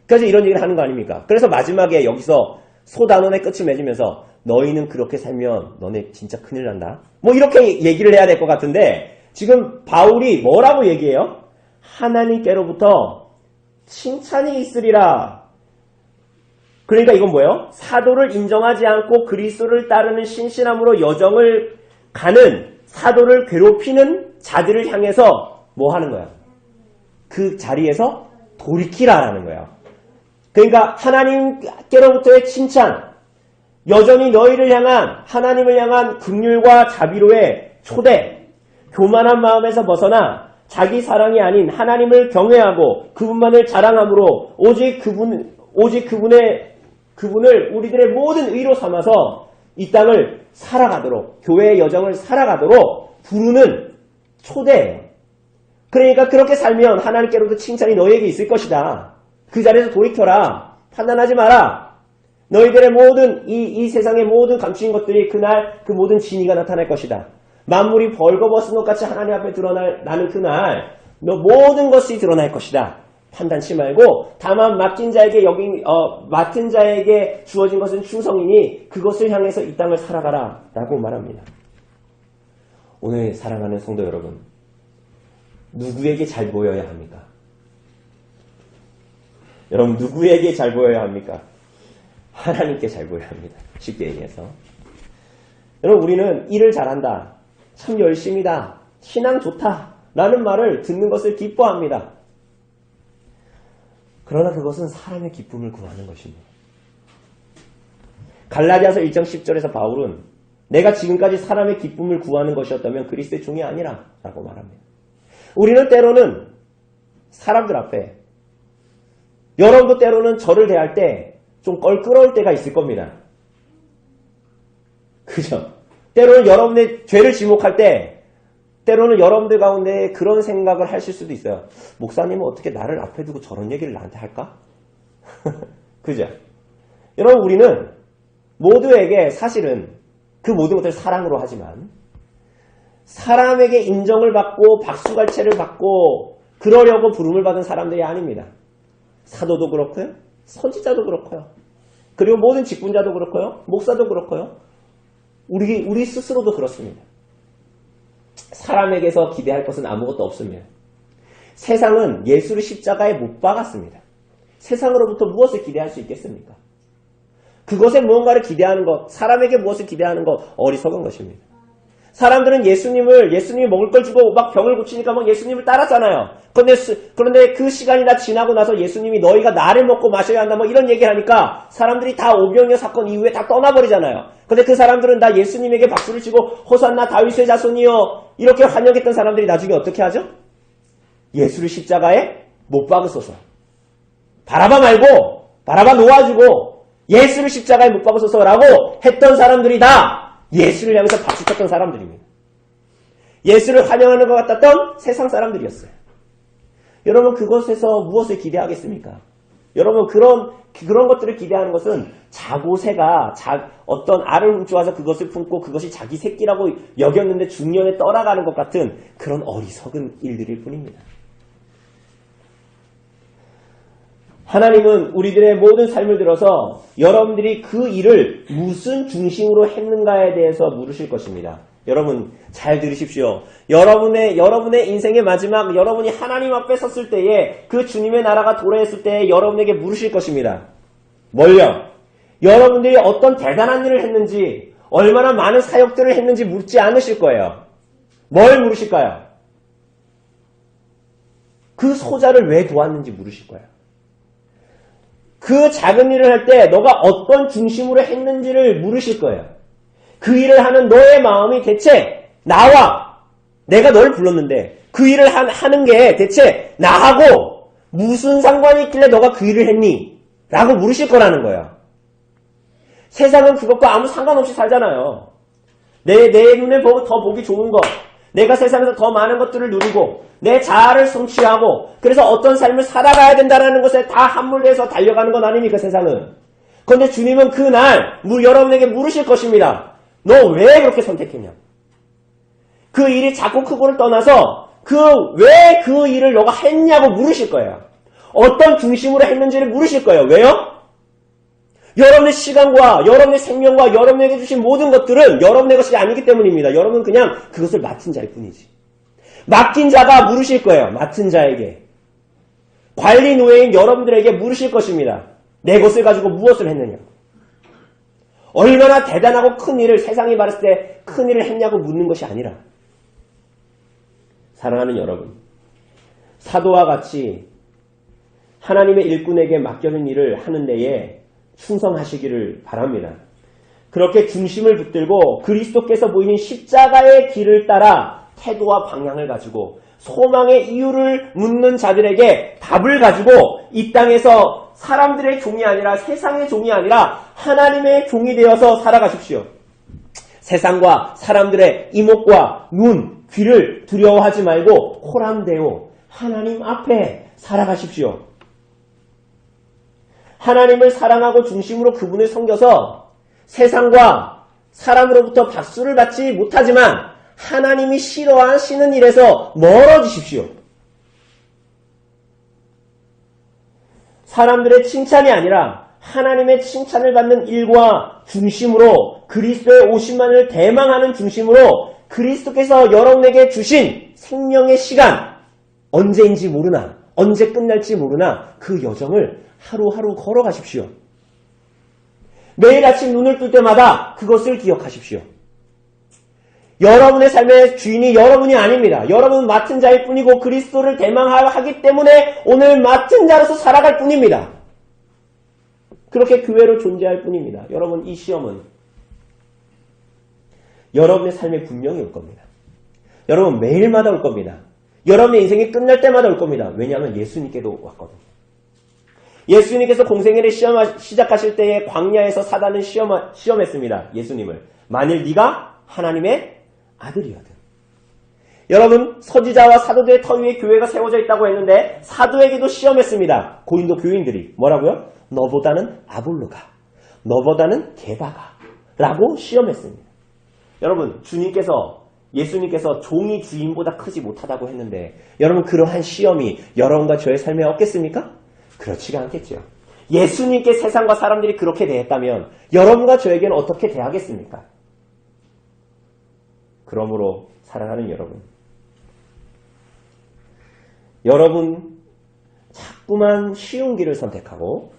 그래서 이런 얘기를 하는 거 아닙니까? 그래서 마지막에 여기서 소단원의 끝을 맺으면서 너희는 그렇게 살면 너네 진짜 큰일 난다. 뭐 이렇게 얘기를 해야 될 것 같은데 지금 바울이 뭐라고 얘기해요? 하나님께로부터 칭찬이 있으리라. 그러니까 이건 뭐예요? 사도를 인정하지 않고 그리스도를 따르는 신실함으로 여정을 가는 사도를 괴롭히는 자들을 향해서 뭐 하는 거야? 그 자리에서 돌이키라라는 거예요. 그러니까 하나님께로부터의 칭찬, 여전히 너희를 향한 하나님을 향한 긍휼과 자비로의 초대, 교만한 마음에서 벗어나 자기 사랑이 아닌 하나님을 경외하고 그분만을 자랑함으로 오직 그분을 우리들의 모든 의로 삼아서 이 땅을 살아가도록 교회의 여정을 살아가도록 부르는 초대예요. 그러니까 그렇게 살면 하나님께로부터 칭찬이 너희에게 있을 것이다. 그 자리에서 돌이켜라. 판단하지 마라. 너희들의 모든 이 세상의 모든 감추인 것들이 그날 그 모든 진리가 나타날 것이다. 만물이 벌거벗은 것 같이 하나님 앞에 드러나는 그날 너 모든 것이 드러날 것이다. 판단치 말고 다만 맡은 자에게 주어진 것은 충성이니 그것을 향해서 이 땅을 살아가라 라고 말합니다. 오늘 사랑하는 성도 여러분, 누구에게 잘 보여야 합니까? 여러분 누구에게 잘 보여야 합니까? 하나님께 잘 보여야 합니다. 쉽게 얘기해서 여러분 우리는 일을 잘한다, 참 열심이다, 신앙 좋다 라는 말을 듣는 것을 기뻐합니다. 그러나 그것은 사람의 기쁨을 구하는 것입니다. 갈라디아서 1장 10절에서 바울은 내가 지금까지 사람의 기쁨을 구하는 것이었다면 그리스도의 종이 아니라 라고 말합니다. 우리는 때로는 사람들 앞에 여러분도 때로는 저를 대할 때 좀 껄끄러울 때가 있을 겁니다. 그죠? 때로는 여러분의 죄를 지목할 때 때로는 여러분들 가운데 그런 생각을 하실 수도 있어요. 목사님은 어떻게 나를 앞에 두고 저런 얘기를 나한테 할까? 그죠? 여러분, 우리는 모두에게 사실은 그 모든 것들을 사랑으로 하지만 사람에게 인정을 받고 박수갈채를 받고 그러려고 부름을 받은 사람들이 아닙니다. 사도도 그렇고요. 선지자도 그렇고요. 그리고 모든 직분자도 그렇고요. 목사도 그렇고요. 우리 스스로도 그렇습니다. 사람에게서 기대할 것은 아무것도 없습니다. 세상은 예수를 십자가에 못 박았습니다. 세상으로부터 무엇을 기대할 수 있겠습니까? 그것에 무언가를 기대하는 것, 사람에게 무엇을 기대하는 것, 어리석은 것입니다. 사람들은 예수님이 먹을 걸 주고 막 병을 고치니까 막 예수님을 따랐잖아요. 그런데 그 시간이 다 지나고 나서 예수님이 너희가 나를 먹고 마셔야 한다 뭐 이런 얘기를 하니까 사람들이 다 오병이어 사건 이후에 다 떠나버리잖아요. 근데 그 사람들은 다 예수님에게 박수를 치고 호산나 다윗의 자손이여 이렇게 환영했던 사람들이 나중에 어떻게 하죠? 예수를 십자가에 못 박으소서. 바라바 말고 바라바 놓아주고 예수를 십자가에 못 박으소서라고 했던 사람들이 다 예수를 향해서 박수쳤던 사람들입니다. 예수를 환영하는 것 같았던 세상 사람들이었어요. 여러분, 그것에서 무엇을 기대하겠습니까? 여러분, 그런 것들을 기대하는 것은 자고새가 어떤 알을 훔쳐와서 그것을 품고 그것이 자기 새끼라고 여겼는데 중년에 떠나가는 것 같은 그런 어리석은 일들일 뿐입니다. 하나님은 우리들의 모든 삶을 들어서 여러분들이 그 일을 무슨 중심으로 했는가에 대해서 물으실 것입니다. 여러분 잘 들으십시오. 여러분의 인생의 마지막 여러분이 하나님 앞에 섰을 때에 그 주님의 나라가 도래했을 때에 여러분에게 물으실 것입니다. 뭘요? 여러분들이 어떤 대단한 일을 했는지 얼마나 많은 사역들을 했는지 묻지 않으실 거예요. 뭘 물으실까요? 그 소자를 왜 도왔는지 물으실 거예요. 그 작은 일을 할 때 너가 어떤 중심으로 했는지를 물으실 거예요. 그 일을 하는 너의 마음이 대체 나와 내가 널 불렀는데 그 일을 하는 게 대체 나하고 무슨 상관이 있길래 너가 그 일을 했니? 라고 물으실 거라는 거예요. 세상은 그것과 아무 상관없이 살잖아요. 내 눈에 더 보기 좋은 것, 내가 세상에서 더 많은 것들을 누리고 내 자아를 성취하고 그래서 어떤 삶을 살아가야 된다는 것에 다 함몰돼서 달려가는 건 아닙니까, 세상은. 그런데 주님은 그날 여러분에게 물으실 것입니다. 너 왜 그렇게 선택했냐? 그 일이 작고 크고를 떠나서 왜 그 일을 너가 했냐고 물으실 거예요. 어떤 중심으로 했는지를 물으실 거예요. 왜요? 여러분의 시간과 여러분의 생명과 여러분에게 주신 모든 것들은 여러분의 것이 아니기 때문입니다. 여러분은 그냥 그것을 맡은 자일 뿐이지. 맡긴 자가 물으실 거예요. 맡은 자에게. 관리 노예인 여러분들에게 물으실 것입니다. 내 것을 가지고 무엇을 했느냐. 얼마나 대단하고 큰 일을 세상이 말했을 때 큰 일을 했냐고 묻는 것이 아니라 사랑하는 여러분, 사도와 같이 하나님의 일꾼에게 맡겨진 일을 하는 데에 충성하시기를 바랍니다. 그렇게 중심을 붙들고 그리스도께서 보이는 십자가의 길을 따라 태도와 방향을 가지고 소망의 이유를 묻는 자들에게 답을 가지고 이 땅에서 사람들의 종이 아니라 세상의 종이 아니라 하나님의 종이 되어서 살아가십시오. 세상과 사람들의 이목과 눈, 귀를 두려워하지 말고 호람되어 하나님 앞에 살아가십시오. 하나님을 사랑하고 중심으로 그분을 섬겨서 세상과 사람으로부터 박수를 받지 못하지만 하나님이 싫어하시는 일에서 멀어지십시오. 사람들의 칭찬이 아니라 하나님의 칭찬을 받는 일과 중심으로 그리스도의 오심만을 대망하는 중심으로 그리스도께서 여러분에게 주신 생명의 시간, 언제인지 모르나 언제 끝날지 모르나 그 여정을 하루하루 걸어가십시오. 매일 아침 눈을 뜰 때마다 그것을 기억하십시오. 여러분의 삶의 주인이 여러분이 아닙니다. 여러분은 맡은 자일 뿐이고 그리스도를 대망하기 때문에 오늘 맡은 자로서 살아갈 뿐입니다. 그렇게 교회로 존재할 뿐입니다. 여러분, 이 시험은 여러분의 삶에 분명히 올 겁니다. 여러분, 매일마다 올 겁니다. 여러분의 인생이 끝날 때마다 올 겁니다. 왜냐하면 예수님께도 왔거든요. 예수님께서 공생애를 시작하실 때에 광야에서 사단은 시험했습니다. 예수님을. 만일 네가 하나님의 아들이거든. 여러분, 선지자와 사도들의 터 위에 교회가 세워져 있다고 했는데 사도에게도 시험했습니다. 고린도 교인들이. 뭐라고요? 너보다는 아볼로가, 너보다는 게바가 라고 시험했습니다. 여러분, 예수님께서 종이 주인보다 크지 못하다고 했는데 여러분, 그러한 시험이 여러분과 저의 삶에 없겠습니까? 그렇지가 않겠죠. 예수님께 세상과 사람들이 그렇게 대했다면 여러분과 저에게는 어떻게 대하겠습니까? 그러므로 사랑하는 여러분 자꾸만 쉬운 길을 선택하고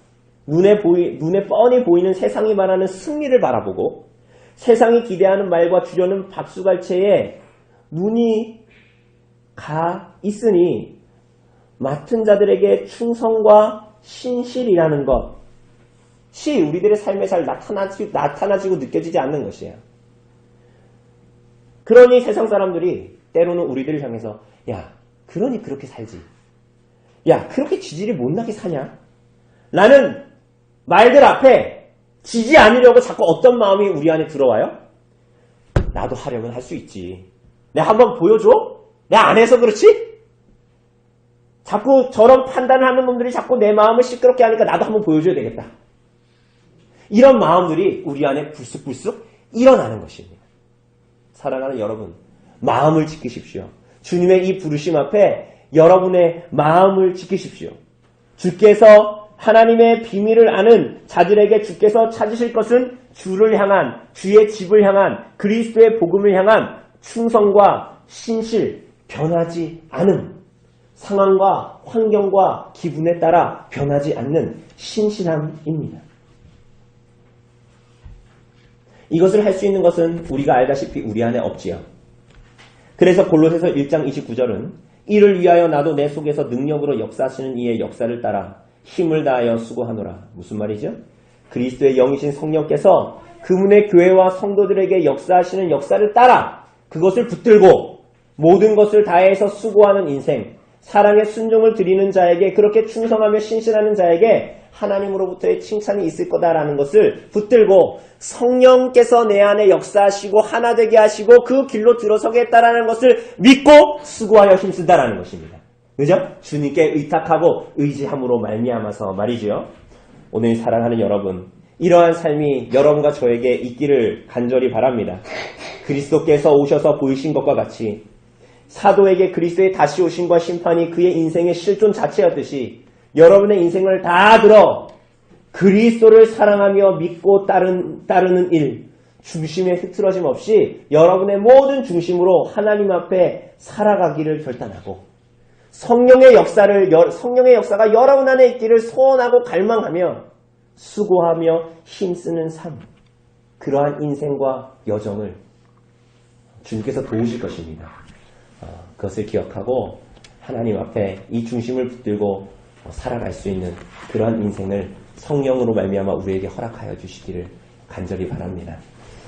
눈에 뻔히 보이는 세상이 말하는 승리를 바라보고 세상이 기대하는 말과 주려는 박수갈채에 눈이 가 있으니 맡은 자들에게 충성과 신실이라는 것이 우리들의 삶에 잘 나타나지고 느껴지지 않는 것이에요. 그러니 세상 사람들이 때로는 우리들을 향해서 야, 그러니 그렇게 살지. 야, 그렇게 지질이 못나게 사냐? 라는 말들 앞에 지지 않으려고 자꾸 어떤 마음이 우리 안에 들어와요? 나도 하려면 할 수 있지. 내가 한번 보여줘? 내가 안 해서 그렇지? 자꾸 저런 판단을 하는 놈들이 자꾸 내 마음을 시끄럽게 하니까 나도 한번 보여줘야 되겠다. 이런 마음들이 우리 안에 불쑥불쑥 일어나는 것입니다. 사랑하는 여러분, 마음을 지키십시오. 주님의 이 부르심 앞에 여러분의 마음을 지키십시오. 주께서 하나님의 비밀을 아는 자들에게 주께서 찾으실 것은 주를 향한, 주의 집을 향한, 그리스도의 복음을 향한 충성과 신실, 변하지 않음, 상황과 환경과 기분에 따라 변하지 않는 신실함입니다. 이것을 할 수 있는 것은 우리가 알다시피 우리 안에 없지요. 그래서 골로새서 1장 29절은 이를 위하여 나도 내 속에서 능력으로 역사하시는 이의 역사를 따라 힘을 다하여 수고하노라. 무슨 말이죠? 그리스도의 영이신 성령께서 그분의 교회와 성도들에게 역사하시는 역사를 따라 그것을 붙들고 모든 것을 다해서 수고하는 인생, 사랑의 순종을 드리는 자에게, 그렇게 충성하며 신실하는 자에게 하나님으로부터의 칭찬이 있을 거다라는 것을 붙들고 성령께서 내 안에 역사하시고 하나 되게 하시고 그 길로 들어서겠다라는 것을 믿고 수고하여 힘쓴다라는 것입니다. 그죠? 주님께 의탁하고 의지함으로 말미암아서 말이지요. 오늘 사랑하는 여러분, 이러한 삶이 여러분과 저에게 있기를 간절히 바랍니다. 그리스도께서 오셔서 보이신 것과 같이 사도에게 그리스도의 다시 오심과 심판이 그의 인생의 실존 자체였듯이 여러분의 인생을 다 들어 그리스도를 사랑하며 믿고 따르는 일, 중심에 흐트러짐 없이 여러분의 모든 중심으로 하나님 앞에 살아가기를 결단하고 성령의 역사가 여러분 안에 있기를 소원하고 갈망하며 수고하며 힘쓰는 삶, 그러한 인생과 여정을 주님께서 도우실 것입니다. 그것을 기억하고 하나님 앞에 이 중심을 붙들고 살아갈 수 있는 그러한 인생을 성령으로 말미암아 우리에게 허락하여 주시기를 간절히 바랍니다.